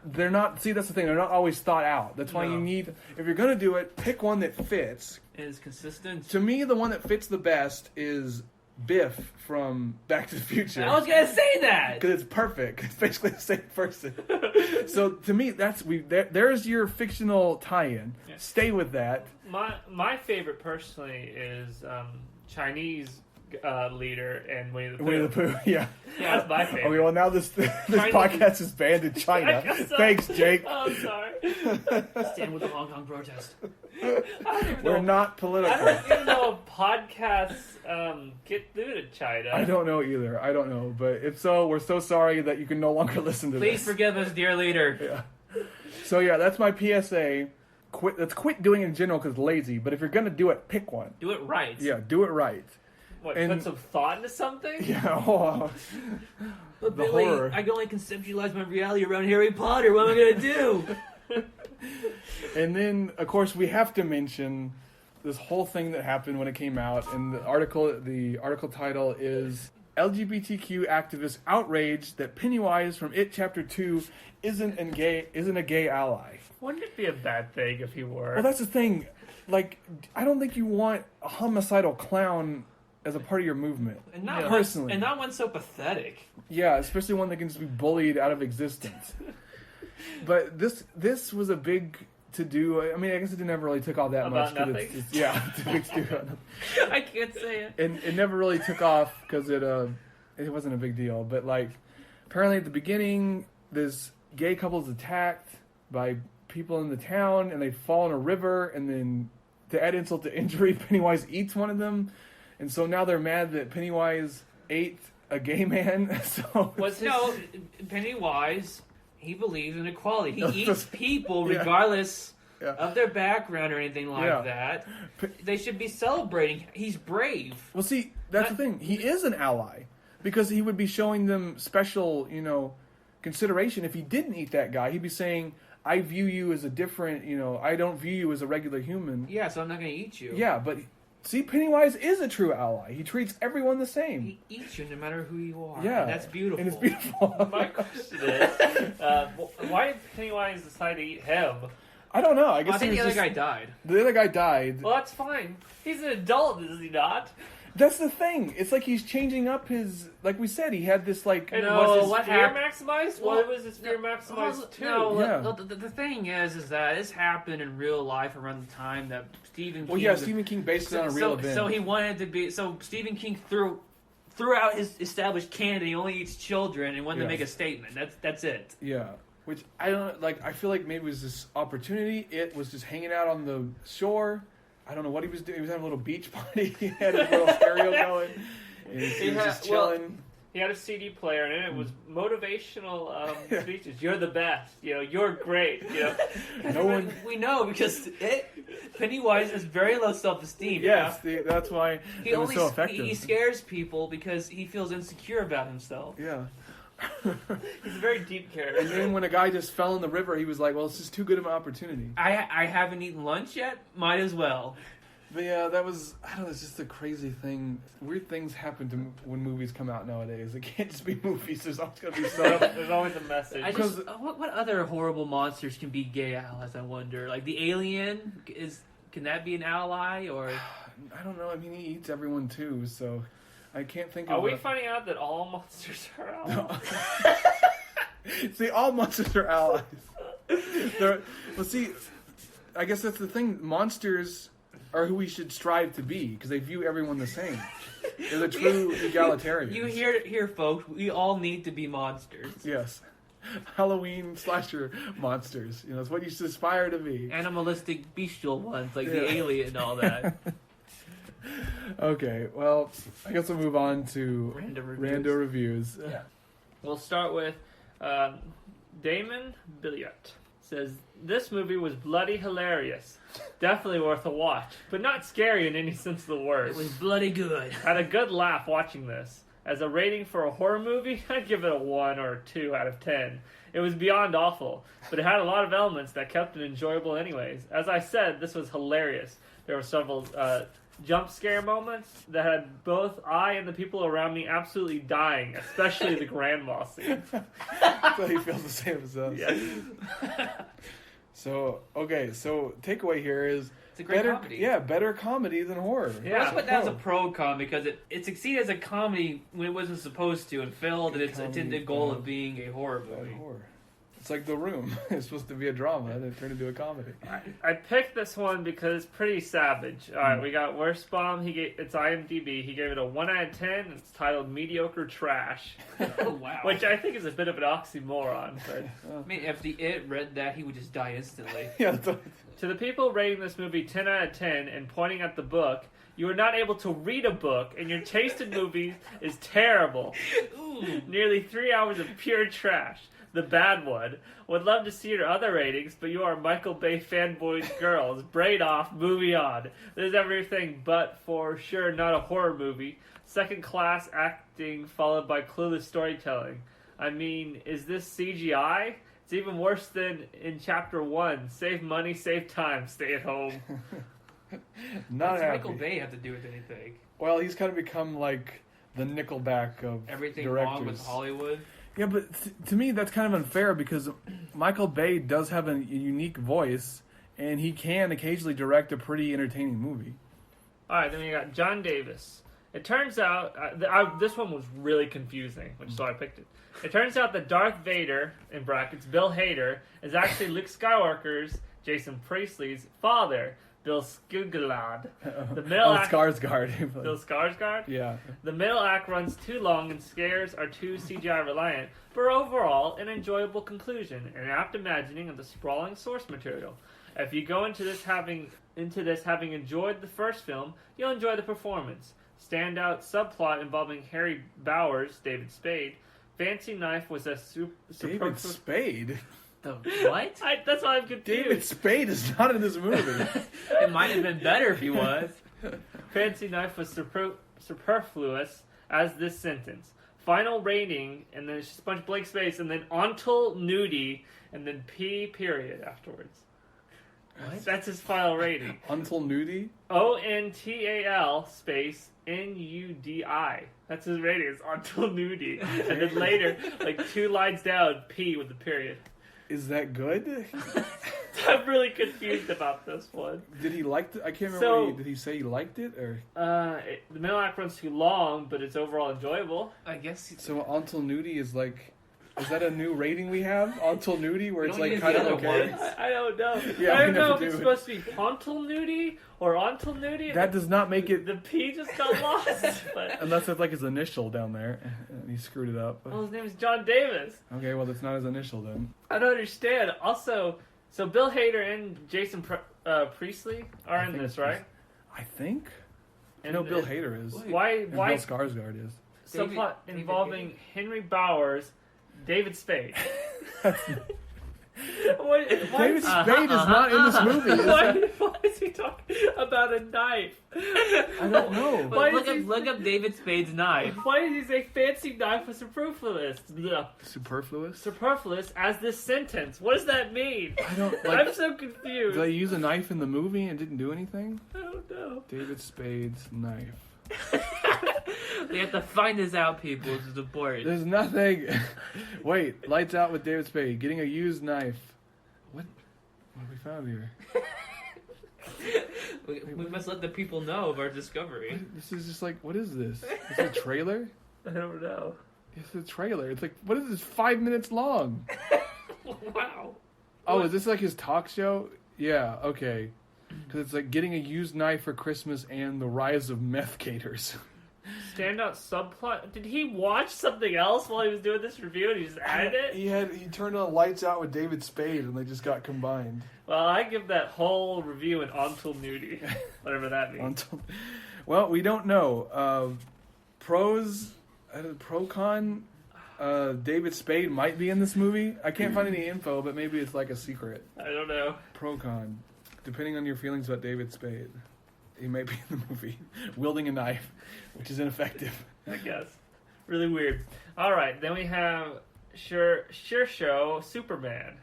they're not... See, that's the thing. They're not always thought out. That's why you need... If you're going to do it, pick one that fits. And is consistent. To me, the one that fits the best is Biff from Back to the Future. I was going to say that! Because it's perfect. It's basically the same person. So, to me, there's your fictional tie-in. Yeah. Stay with that. My favorite, personally, is Chinese... leader and Winnie the Pooh. Winnie the Pooh, yeah. Yeah, that's my favorite. Okay, well now this podcast is banned in China. Thanks, Jake. Oh, I'm sorry. Stand with the Hong Kong protest. We're not political. I don't even know if podcasts get through to China. I don't know either. I don't know. But if so, we're so sorry that you can no longer listen to this. Please forgive us, dear leader. Yeah. So yeah, that's my PSA. Let's quit doing it in general because lazy. But if you're going to do it, pick one. Do it right. Yeah, do it right. What, put some thought into something? Yeah. Oh, but Billy, horror. I can only conceptualize my reality around Harry Potter. What am I going to do? And then, of course, we have to mention this whole thing that happened when it came out. And the article title is LGBTQ activists outraged that Pennywise from It Chapter 2 isn't a gay ally. Wouldn't it be a bad thing if he were? Well, that's the thing. I don't think you want a homicidal clown as a part of your movement, and not personally, and not one so pathetic. Yeah, especially one that can just be bullied out of existence. But this was a big to do. I mean, I guess it never really took off that about much. Nothing. It's a big to I can't say it. And it never really took off because it wasn't a big deal. But apparently at the beginning, this gay couple is attacked by people in the town, and they fall in a river, and then to add insult to injury, Pennywise eats one of them. And so now they're mad that Pennywise ate a gay man. Pennywise, he believes in equality. He eats people regardless of their background or anything like that. They should be celebrating. He's brave. Well, see, that's the thing. He is an ally because he would be showing them special, consideration. If he didn't eat that guy, he'd be saying, I view you as a different, I don't view you as a regular human. Yeah, so I'm not going to eat you. Yeah, but... See, Pennywise is a true ally. He treats everyone the same. He eats you no matter who you are. Yeah. And that's beautiful. And it's beautiful. My question is, why did Pennywise decide to eat him? I don't know. I guess I think the other guy died. The other guy died. Well, that's fine. He's an adult, is he not? That's the thing. It's like he's changing up his... Like we said, he had this like... was his fear maximized? What was his fear maximized too? The thing is that this happened in real life around the time that Stephen King... Well, yeah, Stephen King based it on a real event. So he wanted to be... So Stephen King threw out his established canon. He only eats children and wanted to make a statement. That's it. Yeah. Which, I don't... Like, I feel like maybe it was this opportunity. It was just hanging out on the shore... I don't know what he was doing. He was having a little beach party. He had his little stereo going. And he was just chilling. Well, he had a CD player, and in it was motivational speeches. You're the best. You're great. We know because Pennywise has very low self-esteem. Yes, that's why it was so effective. He scares people because he feels insecure about himself. Yeah. He's a very deep character. And then when a guy just fell in the river, he was like, well, it's just too good of an opportunity. I haven't eaten lunch yet. Might as well. But yeah, that was, I don't know, it's just a crazy thing. Weird things happen to when movies come out nowadays. It can't just be movies. There's always going to be stuff. There's always a message. What other horrible monsters can be gay allies, I wonder? Like the alien? Can that be an ally? Or I don't know. I mean, he eats everyone too, so... I can't think of... Are we finding out that all monsters are allies? See, all monsters are allies. See, I guess that's the thing. Monsters are who we should strive to be, because they view everyone the same. They're the true egalitarians. You hear, folks. We all need to be monsters. Yes. Halloween slasher monsters. It's what you should aspire to be. Animalistic, bestial ones, like the alien and all that. Okay, well, I guess we'll move on to rando reviews. Yeah. We'll start with Damon Billiot. Says, this movie was bloody hilarious. Definitely worth a watch, but not scary in any sense of the word. It was bloody good. Had a good laugh watching this. As a rating for a horror movie, I'd give it a 1 or 2 out of 10. It was beyond awful, but it had a lot of elements that kept it enjoyable anyways. As I said, this was hilarious. There were several jump scare moments that had both I and the people around me absolutely dying, especially the grandma scene. So he feels the same as us. Yes. So takeaway here is it's a great comedy. Yeah, better comedy than horror. Yeah, let's put that as a pro-con because it succeeded as a comedy when it wasn't supposed to and failed at its intended goal of being a horror movie. It's like The Room. It's supposed to be a drama, and it turned into a comedy. I picked this one because it's pretty savage. All right, we got Worst Bomb. It's IMDb. He gave it a 1 out of 10. And it's titled Mediocre Trash. Oh, wow. Which I think is a bit of an oxymoron. But I mean, if the It read that, he would just die instantly. Yeah. To the people rating this movie 10 out of 10 and pointing at the book, you are not able to read a book, and your taste in movies is terrible. Ooh. Nearly 3 hours of pure trash. The bad one. Would love to see your other ratings, but you are Michael Bay fanboys girls. Braid off, movie on. There's everything but for sure not a horror movie. Second class acting followed by clueless storytelling. I mean, is this CGI? It's even worse than in Chapter 1. Save money, save time, stay at home. Not happy. Michael Bay have to do with anything? Well, he's kind of become like the Nickelback of everything directors. Wrong with Hollywood. Yeah, but to me that's kind of unfair because Michael Bay does have a unique voice, and he can occasionally direct a pretty entertaining movie. All right, then we got John Davis. It turns out this one was really confusing, which is why I picked it. It turns out that Darth Vader, in brackets Bill Hader, is actually Luke Skywalker's, Jason Priestley's, father, Bill Skarsgård. The middle act, Skarsgård. Bill Skarsgård? Yeah. The middle act runs too long and scares are too CGI reliant, but overall an enjoyable conclusion, an apt imagining of the sprawling source material. If you go into this having enjoyed the first film, you'll enjoy the performance. Standout subplot involving Harry Bowers, David Spade. Fancy Knife was a David Spade? The what? That's why I'm confused. David Spade is not in this movie. It might have been better if he was. Fancy Knife was superfluous as this sentence. Final rating, and then it's just a bunch of blank space, and then until nudie, and then P period afterwards. What? That's his final rating. Until nudie? ONTAL space NUDI. That's his rating. It's until nudie. And then later, like 2 lines down, P with the period. Is that good? I'm really confused about this one. Did he like I can't remember. Did he say he liked it or? The middle act runs too long, but it's overall enjoyable. I guess. So Until Nudie is like. Is that a new rating we have? Until Nudie, where it's like kind of okay? I don't know. Yeah, I don't know if it's supposed to be Pontal Nudie or Until Nudie. That does not make it. The P just got lost. But... Unless it's like his initial down there, and he screwed it up. Well, his name is John Davis. Okay, well that's not his initial then. I don't understand. Also, so Bill Hader and Jason Priestley are in this, right? I think. And no, Bill Hader is. Why? And Bill Skarsgård is. Subplot involving Henry Bowers. David Spade. David Spade is not in this movie. Why is he talking about a knife? I don't know. Look up David Spade's knife. Why did he say fancy knife was superfluous? Superfluous? Superfluous as this sentence. What does that mean? I don't. I'm so confused. Did they use a knife in the movie and didn't do anything? I don't know. David Spade's knife. We have to find this out, people, to support. There's nothing. Wait, lights out with David Spade. Getting a used knife. What have we found here? we must let the people know of our discovery. This is just like, what is this? Is it a trailer? I don't know. It's a trailer. It's like, what is this? 5 minutes long. Wow. Oh, is this like his talk show? Yeah, okay. Because it's like getting a used knife for Christmas and the rise of meth caters. Standout subplot. Did he watch something else while he was doing this review and he just added it? He turned on Lights Out with David Spade and they just got combined. Well, I give that whole review an Until Nudie, whatever that means. Well, we don't know. Pro-con, David Spade might be in this movie. I can't find any info, but maybe it's like a secret. I don't know. Pro-con, depending on your feelings about David Spade. He might be in the movie, wielding a knife, which is ineffective. I guess. Really weird. Alright, then we have Sure Show Superman.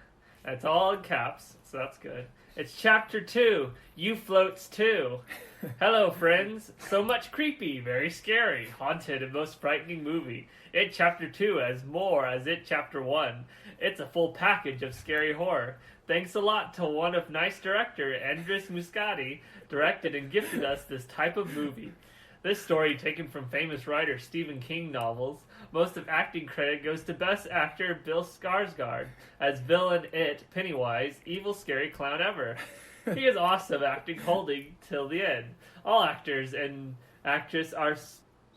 That's all in caps, so that's good. It's Chapter 2, You Floats Too. Hello, friends. So much creepy, very scary, haunted, and most frightening movie. It Chapter 2 as more as It Chapter 1. It's a full package of scary horror. Thanks a lot to one of nice director, Andres Muscati, directed and gifted us this type of movie. This story, taken from famous writer Stephen King novels, most of acting credit goes to Best Actor Bill Skarsgård as villain It, Pennywise, evil scary clown ever. He is awesome acting, holding till the end. All actors and actress are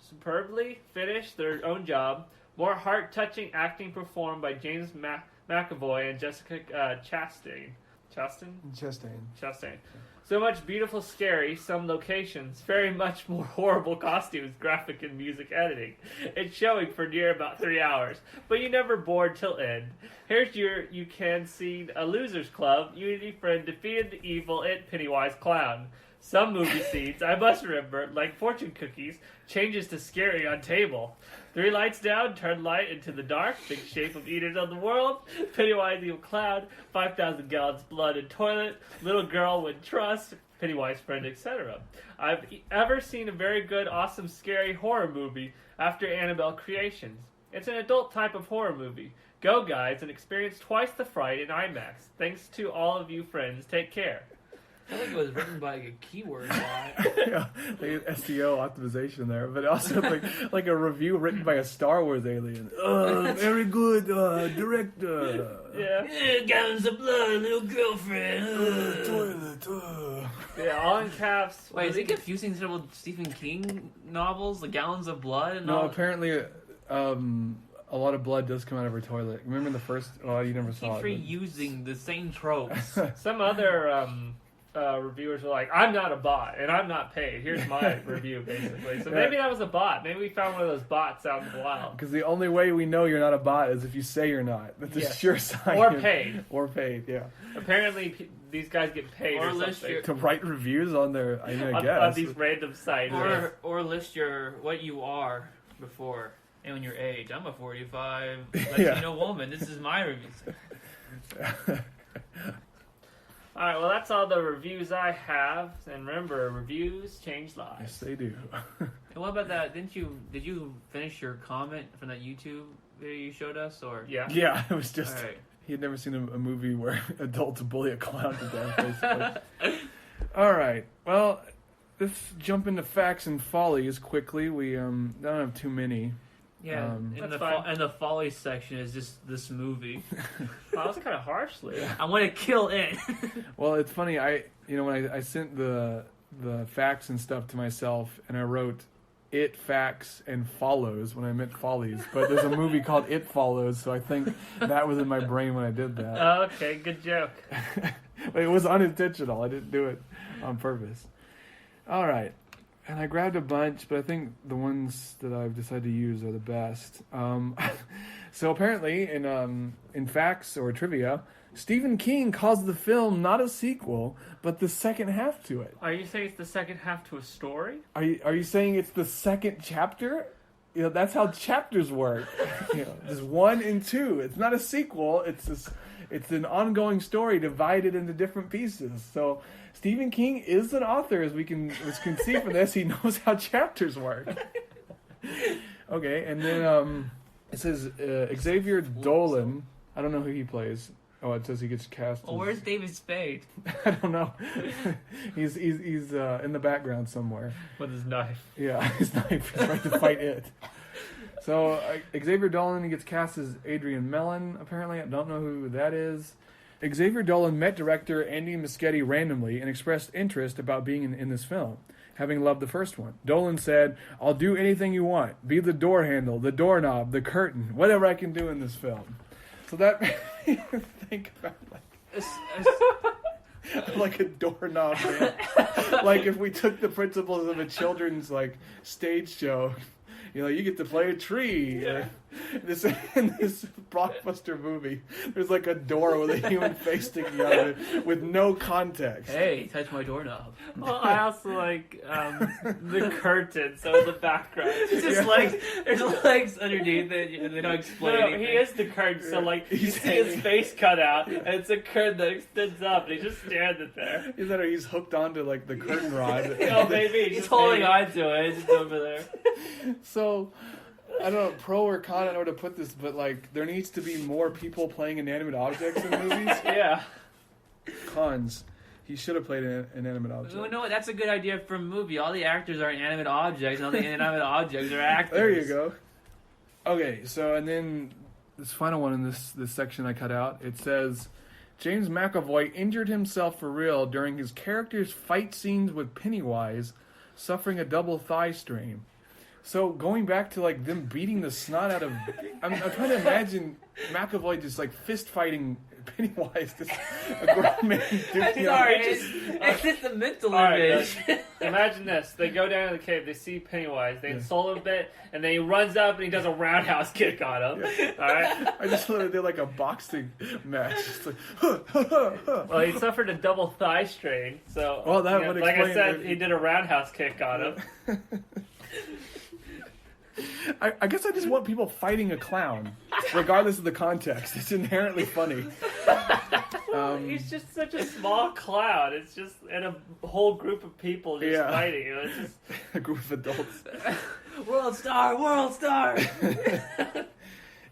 superbly finished their own job. More heart-touching acting performed by James McAvoy and Jessica Chastain. So much beautiful, scary, some locations, very much more horrible costumes, graphic and music editing. It's showing for near about 3 hours, but you never bored till end. Here's your you can see a losers club. Unity friend defeated the evil It Pennywise clown. Some movie scenes, I must remember, like fortune cookies, changes to scary on table. 3 lights down, turn light into the dark, big shape of eaters of the world, Pennywise evil clown, 5,000 gallons blood in toilet, little girl with trust, Pennywise friend, etc. I've ever seen a very good, awesome, scary horror movie after Annabelle Creations. It's an adult type of horror movie. Go guys and experience twice the fright in IMAX. Thanks to all of you friends. Take care. I think it was written by a keyword bot. Yeah, like SEO optimization there, but also like a review written by a Star Wars alien. Very good director. Yeah. Gallons of blood, little girlfriend. Toilet. Yeah, all in caps. Wait, is it confusing several Stephen King novels, The Gallons of Blood? And No, all? apparently a lot of blood does come out of her toilet. Remember in the first? Oh, you never saw Keep it. reusing the same tropes. Some other reviewers were like, I'm not a bot, and I'm not paid. Here's my review, basically. So maybe that was a bot. Maybe we found one of those bots out in the wild. Because the only way we know you're not a bot is if you say you're not. That's a sure sign. Or paid. Or paid, yeah. Apparently, these guys get paid or something. To write reviews on their, I guess. On these random sites. Or list what you are before and your age. I'm a 45 Latino woman. This is my review. Alright, well that's all the reviews I have. And remember, reviews change lives. Yes, they do. And what about that? Did you finish your comment from that YouTube video you showed us? Or Yeah. Yeah, it was just... All right. He had never seen a movie where adults bully a clown to death, basically. All right. Well, let's jump into facts and follies quickly. We don't have too many. Yeah, and the folly section is just this movie. That was kind of harsh, Lee. I want to kill it. Well, it's funny. When I sent the facts and stuff to myself, and I wrote "It facts and follows" when I meant follies, but there's a movie called "It Follows," so I think that was in my brain when I did that. Oh, okay, good joke. But it was unintentional. I didn't do it on purpose. All right. And I grabbed a bunch, but I think the ones that I've decided to use are the best. So apparently, in facts or trivia, Stephen King calls the film not a sequel, but the second half to it. Are you saying it's the second half to a story? Are you saying it's the second chapter? That's how chapters work. There's 1 and 2. It's not a sequel. It's an ongoing story divided into different pieces. So Stephen King is an author, as we can see from this. He knows how chapters work. Okay, and then it says Xavier Dolan. I don't know who he plays. Oh, it says he gets cast. Well, where's David Spade? I don't know. He's in the background somewhere with his knife. Yeah, his knife. He's trying to fight it. So Xavier Dolan, he gets cast as Adrian Mellon. Apparently, I don't know who that is. Xavier Dolan met director Andy Muschietti randomly and expressed interest about being in this film, having loved the first one. Dolan said, "I'll do anything you want. Be the door handle, the doorknob, the curtain, whatever I can do in this film." So that made me think about like a doorknob, man. Like if we took the principles of a children's stage show. You get to play a tree. Yeah. In this blockbuster movie, there's a door with a human face sticking out of it with no context. Hey, touch my doorknob. Well, I also like the curtain, so in the background. It's just there's legs underneath it, and they don't explain anything. He is the curtain, so you see his face cut out, and it's a curtain that extends up, and he's just standing there. Is that he's hooked onto the curtain rod? Oh, maybe. He's holding on to it, it's just over there. So, I don't know, pro or con, I don't know where to put this, but there needs to be more people playing inanimate objects in movies. Yeah. Cons. He should have played an inanimate object. You know what? That's a good idea for a movie. All the actors are inanimate objects, and all the inanimate objects are actors. There you go. Okay, so and then this final one in this section I cut out, it says, James McAvoy injured himself for real during his character's fight scenes with Pennywise, suffering a double thigh strain. So going back to them beating the snot out of, I'm trying to imagine McAvoy just fist fighting Pennywise, just a grown man. It's just a mental image. Imagine this: they go down to the cave, they see Pennywise, they insult him a bit, and then he runs up and he does a roundhouse kick on him. Yeah. All right. I just thought they did a boxing match. It's Well, he suffered a double thigh strain, so that would like explain I said, he did a roundhouse kick on him. I guess I just want people fighting a clown, regardless of the context. It's inherently funny. He's just such a small clown. It's just and a whole group of people just fighting. It's just a group of adults. World star.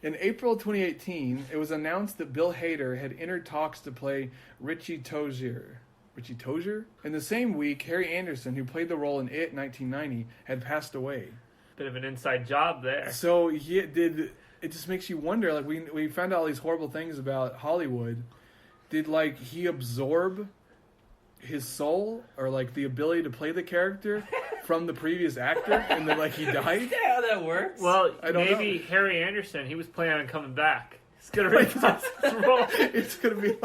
In April 2018, it was announced that Bill Hader had entered talks to play Richie Tozier. Richie Tozier? In the same week, Harry Anderson, who played the role in It 1990, had passed away. Bit of an inside job there. So it just makes you wonder, we found out all these horrible things about Hollywood. Did he absorb his soul or the ability to play the character from the previous actor and then he died? Is that how that works? Well, maybe Harry Anderson, he was planning on coming back. It's gonna reprise his role. It's gonna be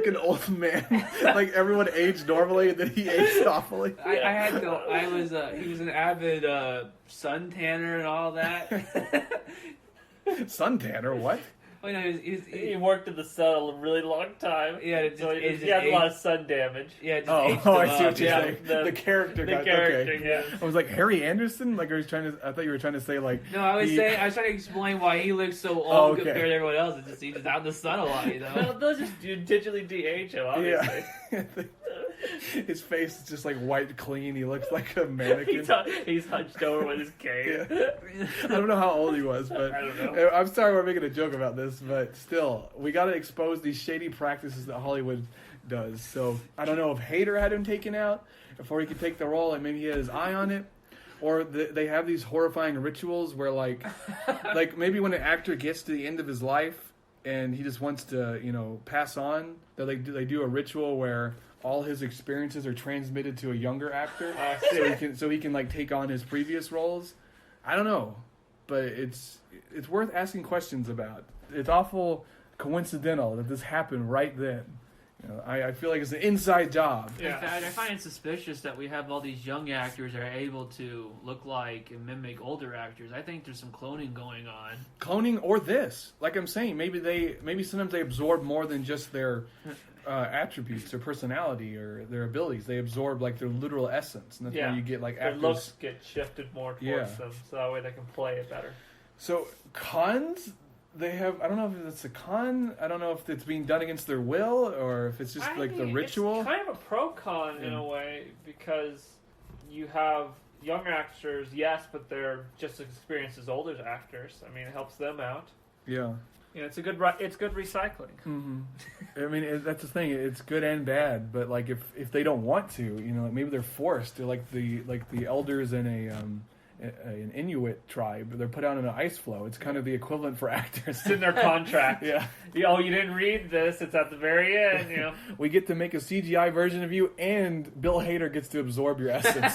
an old man. Everyone aged normally and then he aged awfully. He was an avid sun tanner and all that. Sun tanner? What? Oh, no, he worked in the sun a really long time. Yeah, he had a lot of sun damage. Yeah, I see what you're saying. The character. Yeah. I was Harry Anderson. I thought you were trying to say No, I was trying to explain why he looks so old compared to everyone else. He's just out in the sun a lot, Well, they'll just digitally de-age him, obviously. Yeah. His face is just like wiped clean. He looks like a mannequin. He's hunched over with his cane. Yeah. I don't know how old he was, but I don't know. I'm sorry we're making a joke about this, but still, we got to expose these shady practices that Hollywood does. So I don't know if Hader had him taken out before he could take the role, and maybe he had his eye on it. Or they have these horrifying rituals where, like maybe when an actor gets to the end of his life and he just wants to, pass on, they do a ritual where all his experiences are transmitted to a younger actor, so he can like take on his previous roles. I don't know, but it's worth asking questions about. It's awful coincidental that this happened right then. I feel like it's an inside job. Yeah. In fact, I find it suspicious that we have all these young actors that are able to look like and mimic older actors. I think there's some cloning going on. Cloning or this. Like I'm saying, maybe sometimes they absorb more than just their attributes, their personality, or their abilities. They absorb like their literal essence. And that's why you get like actors. Their looks get shifted more towards them, so that way they can play it better. So cons... They have, I don't know if it's a con, I don't know if it's being done against their will, or if it's just the ritual. It's kind of a pro-con in a way, because you have young actors, yes, but they're just as experienced as older actors. I mean, it helps them out. Yeah. It's good recycling. Mm-hmm. I mean, that's the thing. It's good and bad, but like if they don't want to, maybe they're forced. They're like the elders in an Inuit tribe. They're put out in an ice floe. It's kind of the equivalent for actors. It's in their contract. Yeah. Oh, you didn't read this. It's at the very end. We get to make a CGI version of you, and Bill Hader gets to absorb your essence.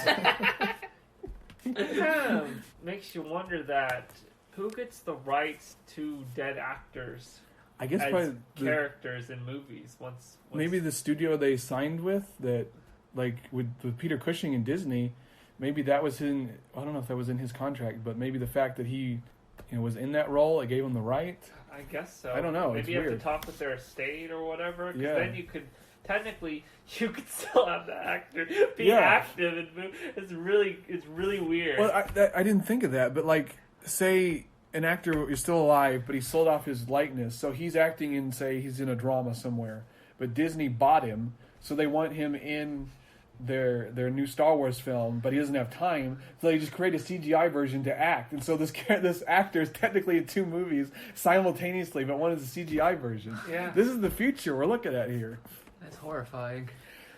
It kind of makes you wonder that who gets the rights to dead actors? I guess as characters in movies. Once maybe the studio they signed with, that like with Peter Cushing and Disney. Maybe that was I don't know if that was in his contract, but maybe the fact that he was in that role, it gave him the right. I guess so. I don't know. Maybe you have to talk with their estate or whatever, because then you could still have the actor be active in movies. It's really weird. Well, I didn't think of that, but like, say an actor is still alive, but he sold off his likeness, so he's acting in, say, he's in a drama somewhere, but Disney bought him, so they want him in their new Star Wars film, but he doesn't have time, so they just create a CGI version to act, and so this actor is technically in two movies simultaneously, but one is a CGI version. Yeah, this is the future we're looking at here. That's horrifying.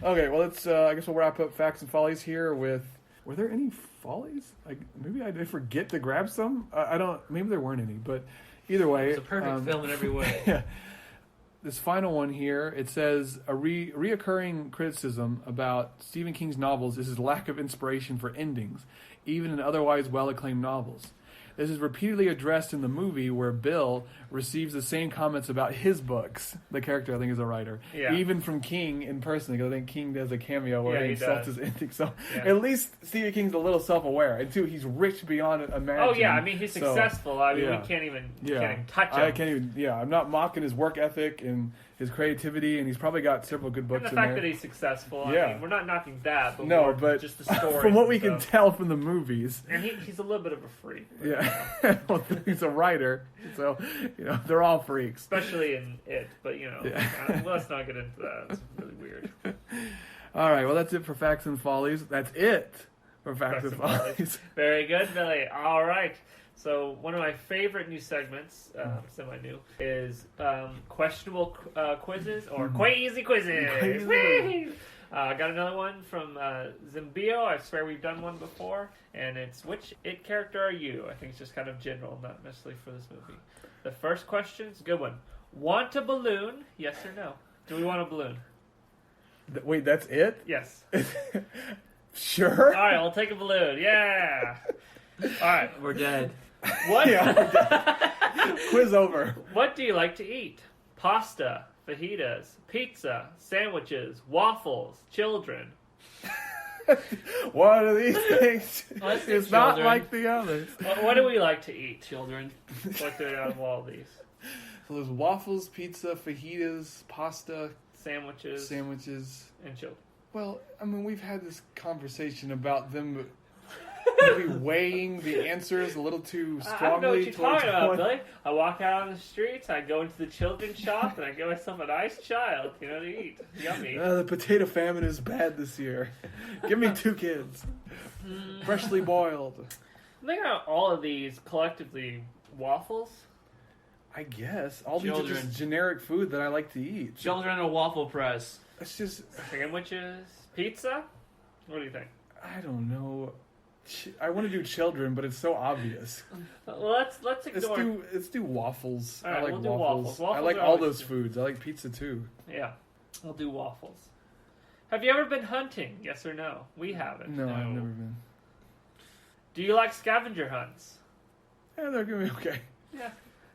Okay, well, let's I guess we'll wrap up Facts and Follies here with, were there any follies? Like, maybe I did forget to grab some. I don't. Maybe there weren't any, but either way, it's a perfect film in every way. Yeah. This final one here, it says, a reoccurring criticism about Stephen King's novels is his lack of inspiration for endings, even in otherwise well-acclaimed novels. This is repeatedly addressed in the movie where Bill receives the same comments about his books. The character, I think, is a writer. Yeah. Even from King in person, because I think King does a cameo where he insults his ending. So at least Stephen King's a little self-aware. And two, he's rich beyond imagining. Oh, yeah. I mean, he's successful. I mean, we can't even touch him. I'm not mocking his work ethic and his creativity, and he's probably got several good books in there. And the fact that he's successful, I mean, we're not knocking that, but but just the story. From what we can tell from the movies. And he's a little bit of a freak. Yeah. Well, he's a writer, so, they're all freaks. Especially in it, but, let's not get into that. It's really weird. All right, well, that's it for Facts and Follies. That's it for Facts and Follies. Very good, Billy. All right. So one of my favorite new segments, semi-new, is questionable quizzes or quite easy quizzes. I got another one from Zimbio. I swear we've done one before. And it's, which It character are you? I think it's just kind of general, not necessarily for this movie. The first question is a good one. Want a balloon? Yes or no? Do we want a balloon? Wait, that's it? Yes. Sure. All right, I'll take a balloon. Yeah. All right. We're dead. What? Quiz over. What do you like to eat? Pasta, fajitas, pizza, sandwiches, waffles, children. One of these things is not children. like the others. What do we like to eat? Children. What do we have all these? So there's waffles, pizza, fajitas, pasta, sandwiches, and children. Well, I mean, we've had this conversation about them maybe weighing the answers a little too strongly. I don't know what you're towards talking about, one. Billy. I walk out on the streets, I go into the children's shop, and I get myself a nice child, to eat. Yummy. The potato famine is bad this year. Give me 2 kids. Freshly boiled. I think all of these collectively waffles. I guess. All these are Children. just generic food that I like to eat. Children in a waffle press. It's just... Sandwiches. Pizza? What do you think? I don't know. I want to do children, but it's so obvious. Well, let's ignore... Let's do waffles. All right, I like we'll do waffles. waffles. I like Waffles are all always those good. foods. I like pizza too. Yeah, we'll do waffles. Have you ever been hunting? Yes or no? We haven't. No, I've never been. Do you like scavenger hunts? Yeah, they're gonna be okay. Yeah.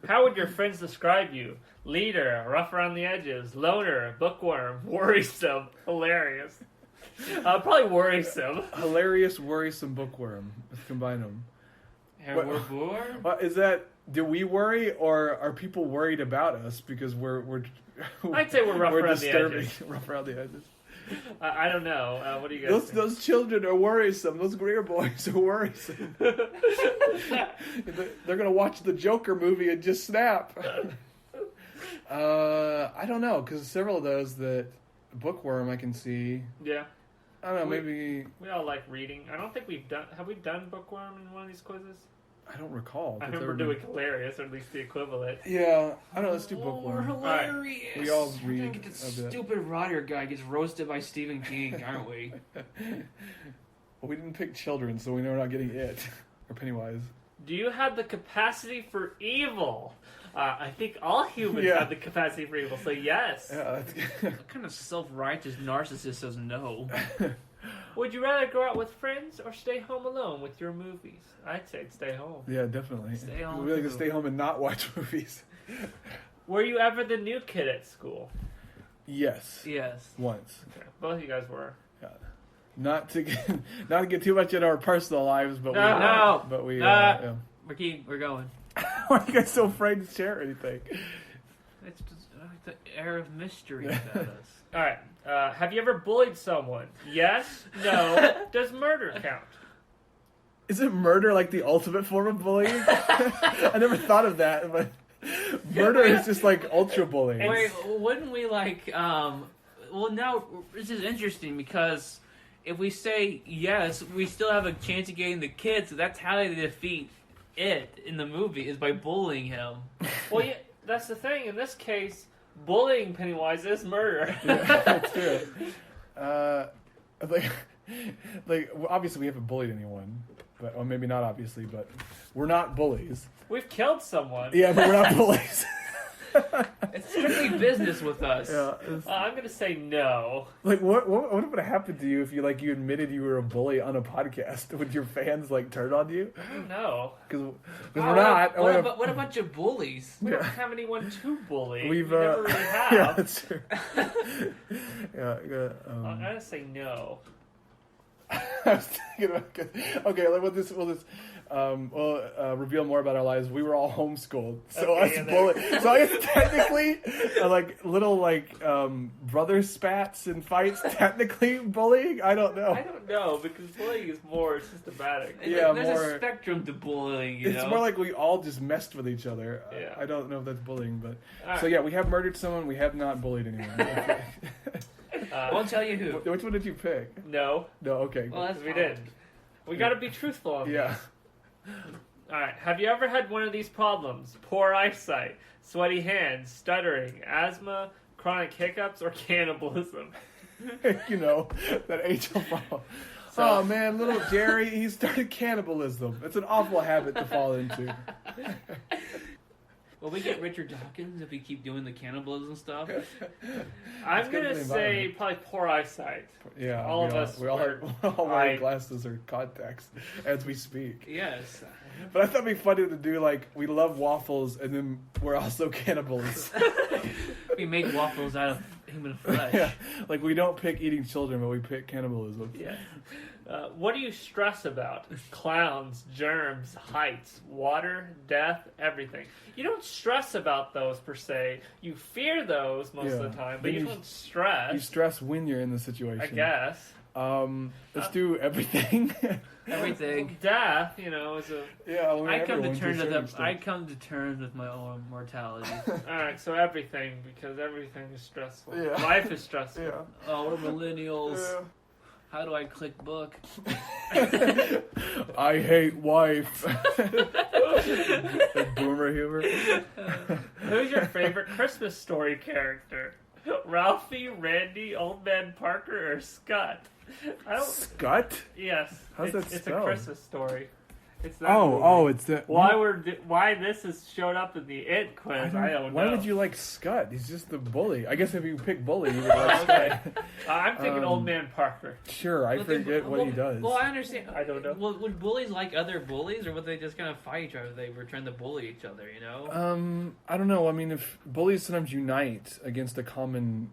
How would your friends describe you? Leader, rough around the edges, loner, bookworm, worrisome, hilarious. Probably worrisome. Hilarious, worrisome bookworm. Let's combine them. And What- we're bored? Well, is that? Do we worry, or are people worried about us because we're I'd say we're rough around the edges. rough around the edges. I don't know. What do you guys Those think? those children are worrisome. Those Greer boys are worrisome. They're gonna watch the Joker movie and just snap. I don't know, because several of those that bookworm I can see. Yeah. I don't know. Maybe We all like reading. I don't think we've done... Have we done bookworm in one of these quizzes? I don't recall. I if it's remember ever doing hilarious, or at least the equivalent. Yeah, I don't know. Let's do We're bookworm. hilarious. We all We're read gonna get this a bit. stupid Ryder guy gets roasted by Stephen King, aren't we? Well, we didn't pick children, so we know we're not getting it or Pennywise. Do you have the capacity for evil? I think all humans Yeah. have the capacity for evil, so yes. Yeah, that's good. What kind of self-righteous narcissist says no? Would you rather go out with friends or stay home alone with your movies? I'd say stay home. Yeah, definitely. Stay home, We like to too. stay home and not watch movies. Were you ever the new kid at school? Yes, Yes. once. Okay. Both of you guys were. Yeah. Not to get too much into our personal lives, but No. we We're going. Why are you guys so afraid to share anything? It's just the air of mystery about us. All right. Have you ever bullied someone? Yes. No. Does murder count? Isn't murder like the ultimate form of bullying? I never thought of that, but murder is just like ultra bullying. Wait, wouldn't we like? Well, now this is interesting because if we say yes, we still have a chance of getting the kid. So that's how they defeat it in the movie is by bullying him. Well, yeah, that's the thing. In this case, bullying Pennywise is murder. Yeah, that's true. Well, obviously we haven't bullied anyone, but or maybe not obviously, but we're not bullies. We've killed someone. Yeah, but we're not bullies. It's strictly business with us. Yeah, I'm gonna say no. like what would have happened to you if you admitted you were a bully on a podcast? Would your fans turn on you? I don't know. Because we're not. What a bunch of bullies. We don't have anyone to bully. We've we never really have. yeah, that's true. I'm gonna say no. I was thinking about, okay, we'll reveal more about our lives. We were all homeschooled, so Okay, us bullies. So I guess technically, little brother spats and fights. Technically, bullying. I don't know. I don't know because bullying is more systematic. Yeah, There's more- a spectrum to bullying. It's more like we all just messed with each other. Yeah. I don't know if that's bullying, but All so right. yeah, we have murdered someone. We have not bullied anyone. Won't tell you who. Which one did you pick? No, No, okay. Well, that's we fine. didn't. We got to be truthful. On Yeah. these. All right. Have you ever had one of these problems? Poor eyesight, sweaty hands, stuttering, asthma, chronic hiccups, or cannibalism? That age-old problem. So- Oh man, little Jerry, he started cannibalism. It's an awful habit to fall into. Will we get Richard Dawkins if we keep doing the cannibalism stuff? I'm good gonna for the say environment. probably poor eyesight. Yeah, All of us We all were- wearing I- glasses or contacts as we speak. Yes. But I thought it'd be funny to do we love waffles and then we're also cannibals. We make waffles out of human flesh. Yeah, we don't pick eating children, but we pick cannibalism. Yeah. What do you stress about? Clowns, germs, heights, water, death, everything. You don't stress about those per se. You fear those most of Yeah. the time, but Then you you- don't stress. You stress when you're in the situation. I guess. Let's do everything. Everything. Death, you know, is a... Yeah, well, I come to everyone's terms with my own mortality. Alright, so everything, because everything is stressful. Yeah. Life is stressful. Yeah. Oh, we're millennials. Yeah. How do I click book? I hate wife. Like boomer humor. Who's your favorite Christmas story character? Ralphie, Randy, Old Man Parker, or Scott? Scott? Yes. How's that It's a spelled? Christmas story. It's that movie. It's the... Why this has showed up in the It quiz, I don't know. Why would you like Scott? He's just the bully. I guess if you pick bully, you would like Scott. I'm thinking Old Man Parker. Sure, I forget what he does. Well, I understand. I don't know. Well, would bullies like other bullies, or would they just kind of fight each other? They were trying to bully each other, you know? I don't know. I mean, if bullies sometimes unite against a common,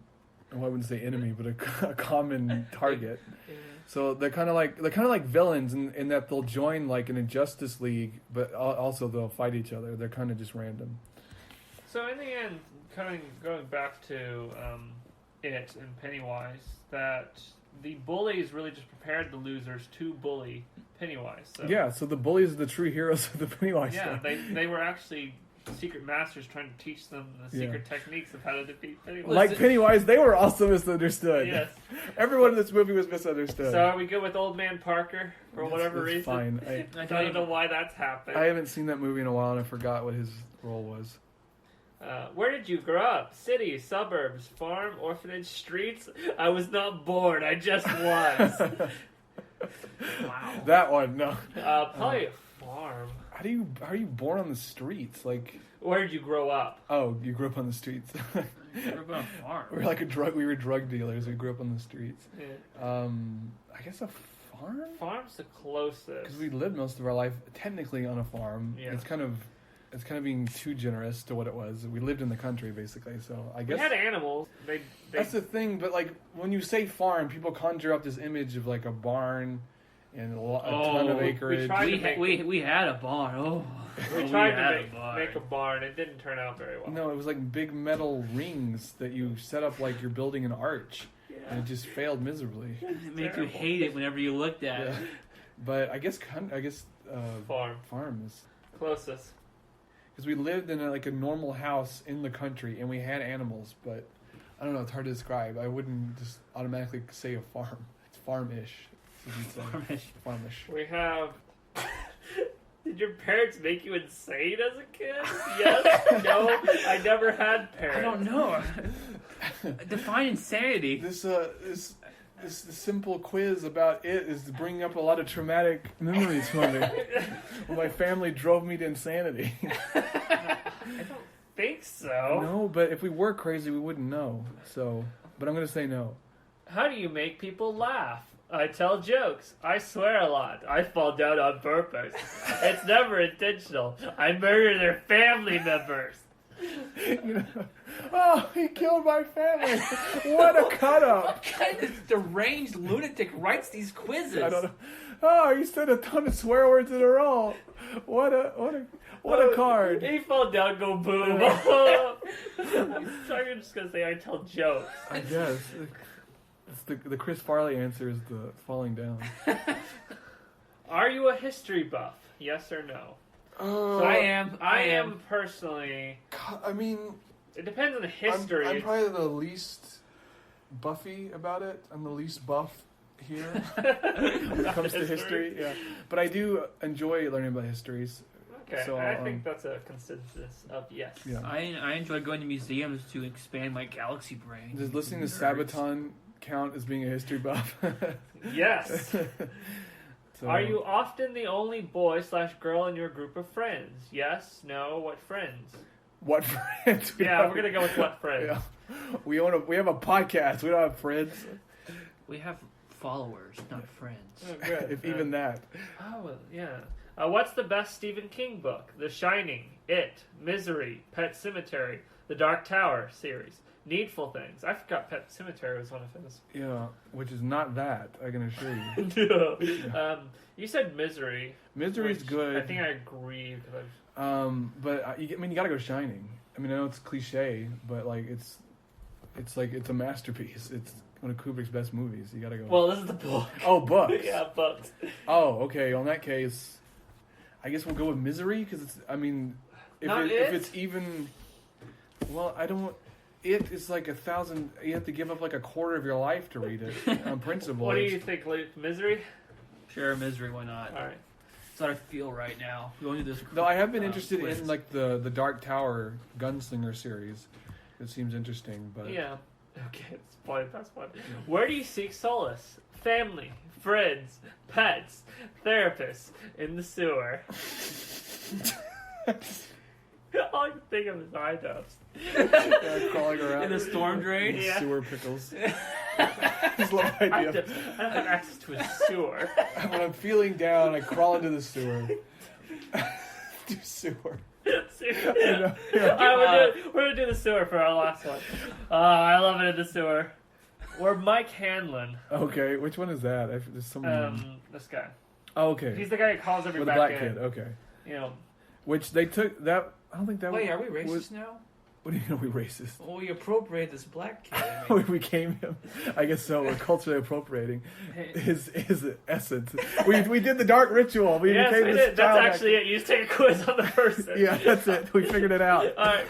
well, I wouldn't say enemy, but a common target. Yeah. So they're kind of like villains in that they'll join like an injustice league, but also they'll fight each other. They're kind of just random. So in the end, going back to It and Pennywise, that the bullies really just prepared the losers to bully Pennywise. So, Yeah, so the bullies are the true heroes of the Pennywise yeah, story. they were actually secret masters trying to teach them the secret techniques of how to defeat Pennywise. Like Pennywise, they were also misunderstood. Yes. Everyone in this movie was misunderstood. So are we good with Old Man Parker for whatever reason? Fine. I don't know why that's happened. I haven't seen that movie in a while, and I forgot what his role was. Where did you grow up? City, suburbs, farm, orphanage, streets? I was not born. I just was. Wow. That one, no. Probably a farm. How are you born on the streets? Like, Where did you grow up? oh, you grew up on the streets. We're on a farm. We were drug dealers. We grew up on the streets. Yeah. I guess a farm? Farm's the closest. Because we lived most of our life technically on a farm. Yeah. It's kind of being too generous to what it was. We lived in the country basically, so I guess We had animals. that's the thing. But like when you say farm, people conjure up this image of like a barn and a ton of acreage. We had a barn. Oh, We tried to make a barn. It didn't turn out very well. No, it was like big metal rings that you set up like you're building an arch, and it just failed miserably. It made you hate it whenever you looked at it. But I guess farm is Closest. because we lived in a normal house in the country and we had animals, but I don't know. It's hard to describe. I wouldn't just automatically say a farm. It's farm-ish. Farmish. We have... Did your parents make you insane as a kid? Yes? No? I never had parents. I don't know. Define insanity. This simple quiz about it is bringing up a lot of traumatic memories for me. When my family drove me to insanity. I don't think so. No, but if we were crazy, we wouldn't know. So, but I'm going to say no. How do you make people laugh? I tell jokes. I swear a lot. I fall down on purpose. It's never intentional. I murder their family members. Oh, he killed my family. What a cut-up. What kind of deranged lunatic writes these quizzes? I don't know. Oh, you said a ton of swear words in a row. What a card. He fell down, go boom. I'm just going to say I tell jokes. I guess. It's the Chris Farley answer is the falling down. Are you a history buff? Yes or no? I am personally. I mean, it depends on the history. I'm probably the least buffy about it. I'm the least buff here when it comes to history. Yeah, but I do enjoy learning about histories. Okay, so, I think that's a consensus of yes. Yeah. I enjoy going to museums to expand my galaxy brain. Does listening to Sabaton count as being a history buff? Yes. So, are you often the only boy/girl in your group of friends? Yes, no, what friends? What friends? Yeah, we're gonna go with what friends. Yeah. We have a podcast. We don't have friends. We have followers, not friends. Oh, good. If even that. Oh, yeah. What's the best Stephen King book? The Shining, It, Misery, Pet Sematary, The Dark Tower series, Needful Things. I forgot Pet Sematary was one of his. Yeah, which is not that, I can assure you. No. You said Misery. Misery's good. I think I agree. But you gotta go Shining. I mean, I know it's cliche, but like it's a masterpiece. one of Kubrick's best movies. You gotta go. Well, this is the book. Oh, books. Yeah, books. Oh, okay. Well, in that case, I guess we'll go with Misery because it's. I mean, if it's even. Well, I don't. It is like 1,000. You have to give up like a quarter of your life to read it on principle. What do you think, Luke? Misery? Sure, Misery. Why not? All right. That's what I feel right now. Going to this. Though I have been interested in like the Dark Tower Gunslinger series. It seems interesting, but yeah. Okay, it's fine. That's fine. Where do you seek solace? Family, friends, pets, therapists, in the sewer. All I can think of is eye dubs. Crawling around in the storm drain. Yeah. Sewer pickles. Just love the idea. I don't have access to a sewer. When I'm feeling down, I crawl into the sewer. Do sewer. Alright, we're gonna do the sewer for our last one. I love it in the sewer. We're Mike Hanlon. Okay, which one is that? There's someone. This guy. Oh, okay. He's the guy who calls everybody with the back black in. kid. Okay. You know. Which they took that. I don't think that. Wait, are we racist now? What do you know? We racist? Well, we appropriate this black kid. We became him. I guess so. We're culturally appropriating his essence. We did the dark ritual. We yes, became we this did. That's actually it. You just take a quiz on the person. Yeah, that's it. We figured it out. Alright,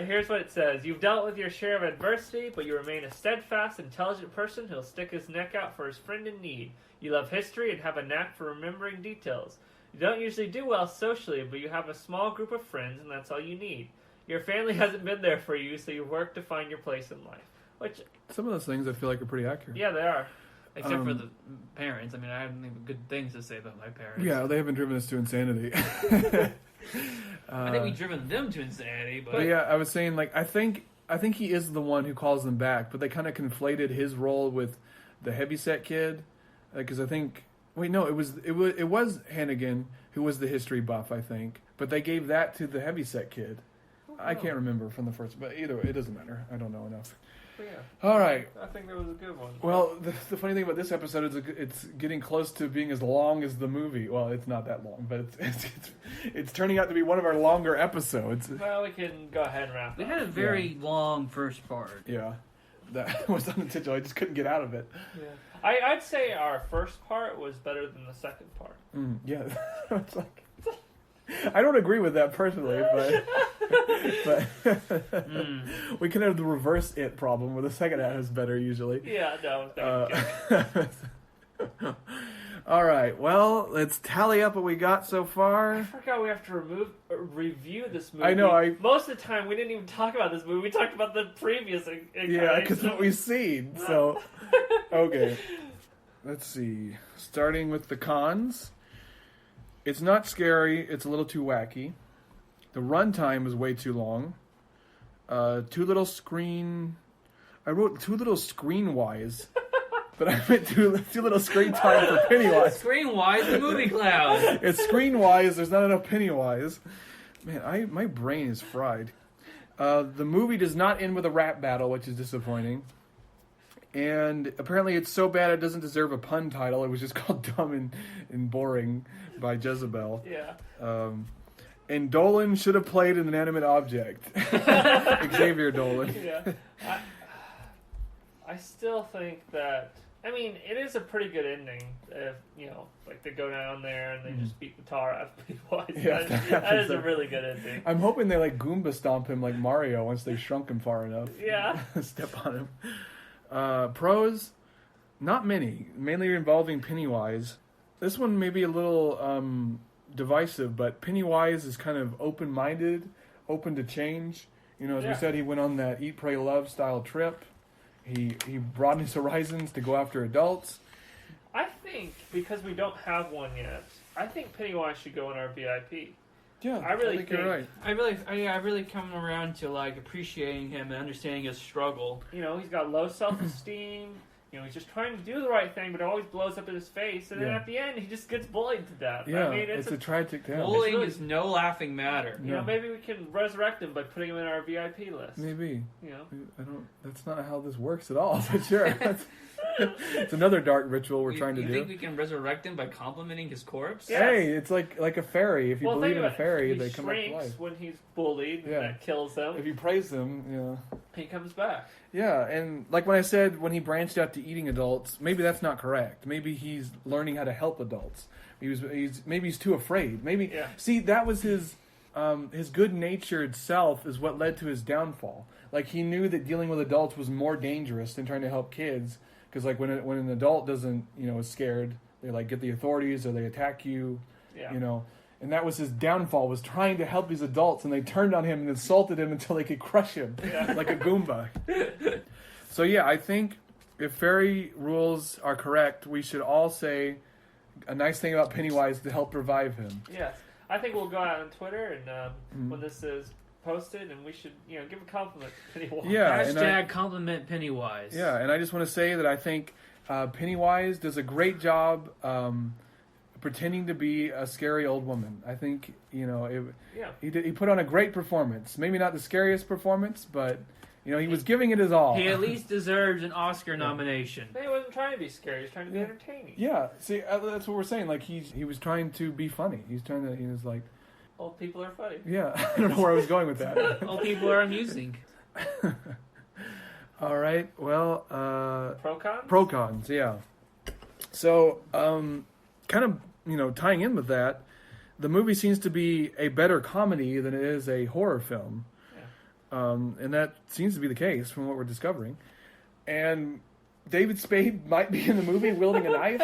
here's what it says. You've dealt with your share of adversity, but you remain a steadfast, intelligent person who'll stick his neck out for his friend in need. You love history and have a knack for remembering details. You don't usually do well socially, but you have a small group of friends, and that's all you need. Your family hasn't been there for you, so you work to find your place in life. Which some of those things I feel like are pretty accurate. Yeah, they are. Except for the parents. I mean, I have good things to say about my parents. Yeah, they haven't driven us to insanity. I think we've driven them to insanity, but yeah, I was saying like I think he is the one who calls them back, but they kind of conflated his role with the heavyset kid because I think it was Hannigan who was the history buff, I think, but they gave that to the heavyset kid. I can't remember from the first, but either way, it doesn't matter. I don't know enough. Yeah. All right. I think that was a good one. Well, the funny thing about this episode is it's getting close to being as long as the movie. Well, it's not that long, but it's turning out to be one of our longer episodes. Well, we can go ahead and wrap up. We had a very long first part. Yeah. That was unintentional. I just couldn't get out of it. Yeah. I'd say our first part was better than the second part. Yeah. It's like... I don't agree with that personally, but we can have the reverse it problem where the second half is better usually. Yeah, no. All right, well, let's tally up what we got so far. I forgot we have to review this movie. I know. Most of the time, we didn't even talk about this movie. We talked about the previous. Yeah, because what we've seen. So, okay, let's see. Starting with the cons. It's not scary. It's a little too wacky. The runtime is way too long. Too little screen. I wrote too little screen-wise, but I meant too little screen time for Pennywise. Screen-wise, the movie cloud. It's screen-wise. There's not enough Pennywise. Man, my brain is fried. The movie does not end with a rap battle, which is disappointing. And apparently it's so bad it doesn't deserve a pun title. It was just called Dumb and Boring by Jezebel. Yeah. And Dolan should have played an inanimate object. Xavier Dolan. Yeah. I still think that... I mean, it is a pretty good ending. If, like they go down there and they just beat the tar out of Pennywise. Yeah, that is a really good ending. I'm hoping they like Goomba stomp him like Mario once they shrunk him far enough. Yeah. Step on him. Pros, not many, mainly involving Pennywise. This one may be a little divisive, but Pennywise is kind of open-minded, open to change. As we said, he went on that Eat, Pray, Love style trip. He broadened his horizons to go after adults. I think, because we don't have one yet, I think Pennywise should go in our VIP. Yeah, I really think you're right. I really come around to like appreciating him and understanding his struggle. He's got low self-esteem. He's just trying to do the right thing, but it always blows up in his face. And then at the end, he just gets bullied to death. Yeah, I mean, it's a tragic tale. Bullying is no laughing matter. Maybe we can resurrect him by putting him in our VIP list. Maybe. I don't. That's not how this works at all. But sure. It's another dark ritual we're trying to do. You think we can resurrect him by complimenting his corpse? Yes. Hey, it's like a fairy. If you believe in a fairy, they come back to life. When he's bullied, and that kills him. If you praise them, he comes back. Yeah, and like when I said when he branched out to eating adults, maybe that's not correct. Maybe he's learning how to help adults. Maybe he's too afraid. Maybe see that was his good-natured self is what led to his downfall. Like he knew that dealing with adults was more dangerous than trying to help kids. Because like when an adult doesn't is scared, they like get the authorities or they attack you. Yeah. And that was his downfall, was trying to help these adults, and they turned on him and insulted him until they could crush him like a Goomba. So yeah, I think if fairy rules are correct, we should all say a nice thing about Pennywise to help revive him. Yes. I think we'll go out on Twitter and when this is posted, and we should give a compliment to Pennywise. Yeah, hashtag compliment Pennywise. Yeah, and I just want to say that I think Pennywise does a great job pretending to be a scary old woman. I think he put on a great performance. Maybe not the scariest performance, but he was giving it his all. He at least deserves an Oscar nomination. But he wasn't trying to be scary. He was trying to be entertaining. Yeah, see, that's what we're saying. Like he was trying to be funny. He was like, old people are funny. Yeah, I don't know where I was going with that. Old people are amusing. All right. Well, pro cons. Yeah. So, kind of tying in with that, the movie seems to be a better comedy than it is a horror film. Yeah. And that seems to be the case from what we're discovering. And David Spade might be in the movie wielding a knife,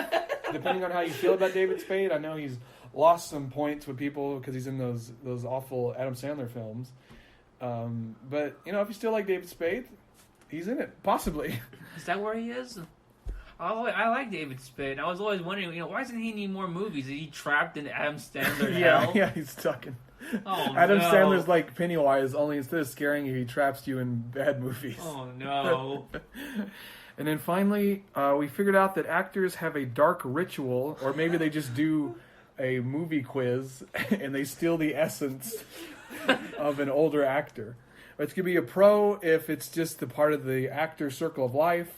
depending on how you feel about David Spade. I know he's lost some points with people because he's in those awful Adam Sandler films. But if you still like David Spade, he's in it, possibly. Is that where he is? I like David Spade. I was always wondering, why doesn't he need more movies? Is he trapped in Adam Sandler hell? Yeah, he's stuck in. Oh, Adam Sandler's like Pennywise, only instead of scaring you, he traps you in bad movies. Oh no. And then finally, we figured out that actors have a dark ritual, or maybe they just do a movie quiz and they steal the essence of an older actor. It's going to be a pro if it's just the part of the actor circle of life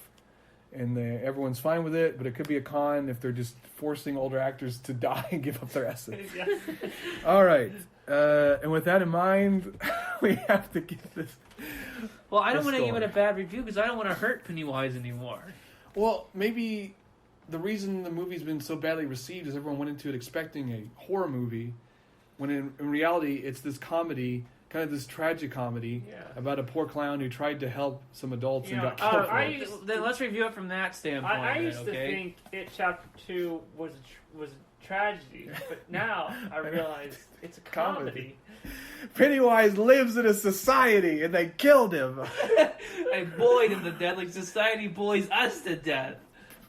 and everyone's fine with it, but it could be a con if they're just forcing older actors to die and give up their essence. Yeah. All right. And with that in mind, we have to get this. Well, I don't want to give it a bad review because I don't want to hurt Pennywise anymore. Well, maybe the reason the movie's been so badly received is everyone went into it expecting a horror movie, when in reality it's this comedy, kind of this tragic comedy about a poor clown who tried to help some adults and got killed for it. Then let's review it from that standpoint. I used to think It Chapter 2 was a tragedy, but now I realize it's a comedy. Pennywise lives in a society, and they killed him. They bullied him to death, like society bullies us to death.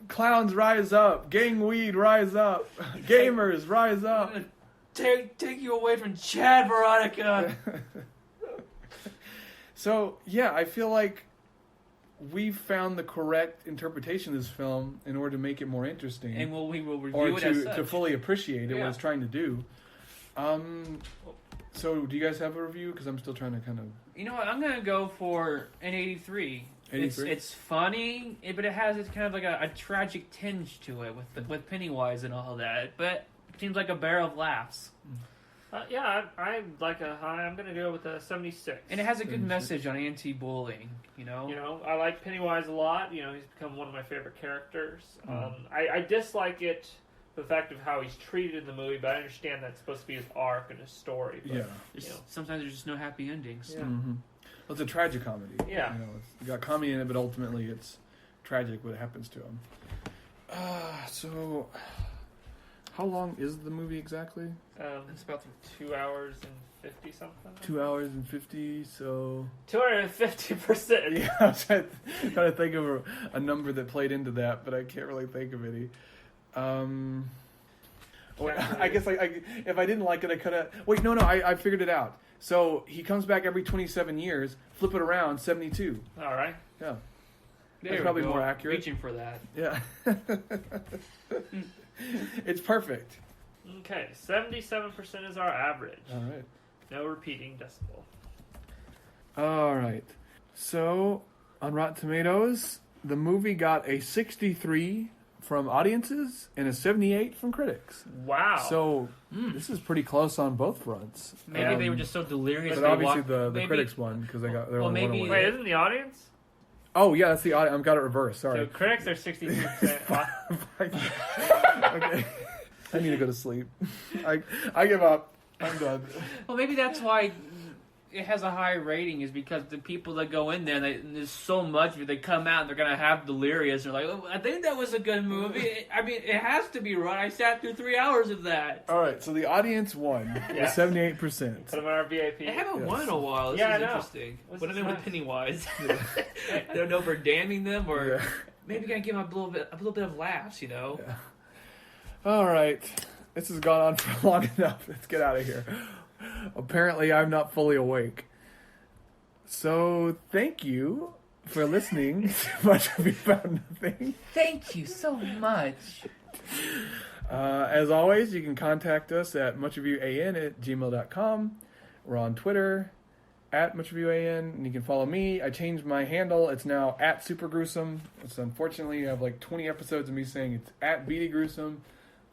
Clowns rise up, gang weed rise up, gamers rise up. Take you away from Chad, Veronica. So, yeah, I feel like we've found the correct interpretation of this film in order to make it more interesting. And we will review it as such. To fully appreciate it, what it's trying to do. So, do you guys have a review? Because I'm still trying to kind of... You know what? I'm going to go for an 83. It's funny, but it has this kind of like a tragic tinge to it with Pennywise and all that. But it seems like a barrel of laughs. I like a high. I'm going to go with a 76. And it has a good message on anti-bullying, I like Pennywise a lot. He's become one of my favorite characters. I dislike it, the fact of how he's treated in the movie, but I understand that's supposed to be his arc and his story. But, sometimes there's just no happy endings. Yeah. Mm-hmm. Well, it's a tragic comedy. Yeah. It's got comedy in it, but ultimately it's tragic what happens to him. So... How long is the movie exactly? It's about 2 hours and 50 something. 2 hours and 50, so... 250%. Yeah, I was trying to think of a number that played into that, but I can't really think of any. I guess if I didn't like it, I could have... Wait, no, I figured it out. So he comes back every 27 years, flip it around, 72. All right. Yeah. That's probably more accurate. Reaching for that. Yeah. It's perfect. Okay, 77% is our average. All right. No repeating decimal. All right. So, on Rotten Tomatoes, the movie got a 63 from audiences and a 78 from critics. Wow. So this is pretty close on both fronts. Maybe they were just so delirious. But they obviously walked- the critics won because they got their own one away. Wait, isn't the audience? Oh yeah, that's the audience. I've got it reversed. Sorry. So critics are 62%. Okay. I need to go to sleep. I give up. I'm done. Well, maybe that's why it has a high rating, is because the people that go in there, there's so much of it, they come out and they're going to have delirious. They're like, oh, I think that was a good movie. I mean, it has to be right. I sat through 3 hours of that. All right, so the audience won with 78%. Put them on our VIP. They haven't won in a while. This Yeah, I is know. interesting. What's What are this they with nice? Pennywise? I don't know if we're damning them or Yeah. maybe gonna give them a little bit of laughs, you know? Yeah. All right, this has gone on for long enough. Let's get out of here. Apparently, I'm not fully awake. So, thank you for listening to Much Have You Found Nothing. Thank you so much. As always, you can contact us at muchofyouan@gmail.com. We're on Twitter @muchofyouan, and you can follow me. I changed my handle. It's now @supergruesome. It's unfortunately, you have like 20 episodes of me saying it's @BDGruesome.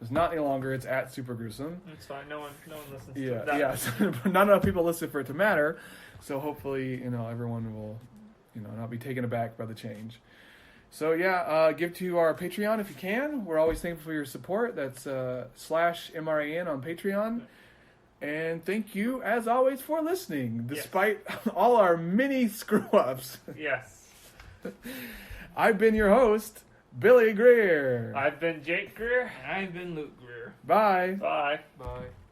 It's not any longer. It's @supergruesome. It's fine. No one listens Yeah, to that. yeah. So not enough people listen for it to matter. So hopefully, everyone will, not be taken aback by the change. So yeah, give to our Patreon if you can. We're always thankful for your support. That's /MRAN on Patreon. And thank you, as always, for listening, despite all our many screw-ups. Yes. I've been your host, Billy Greer. I've been Jake Greer. I've been Luke Greer. Bye. Bye. Bye.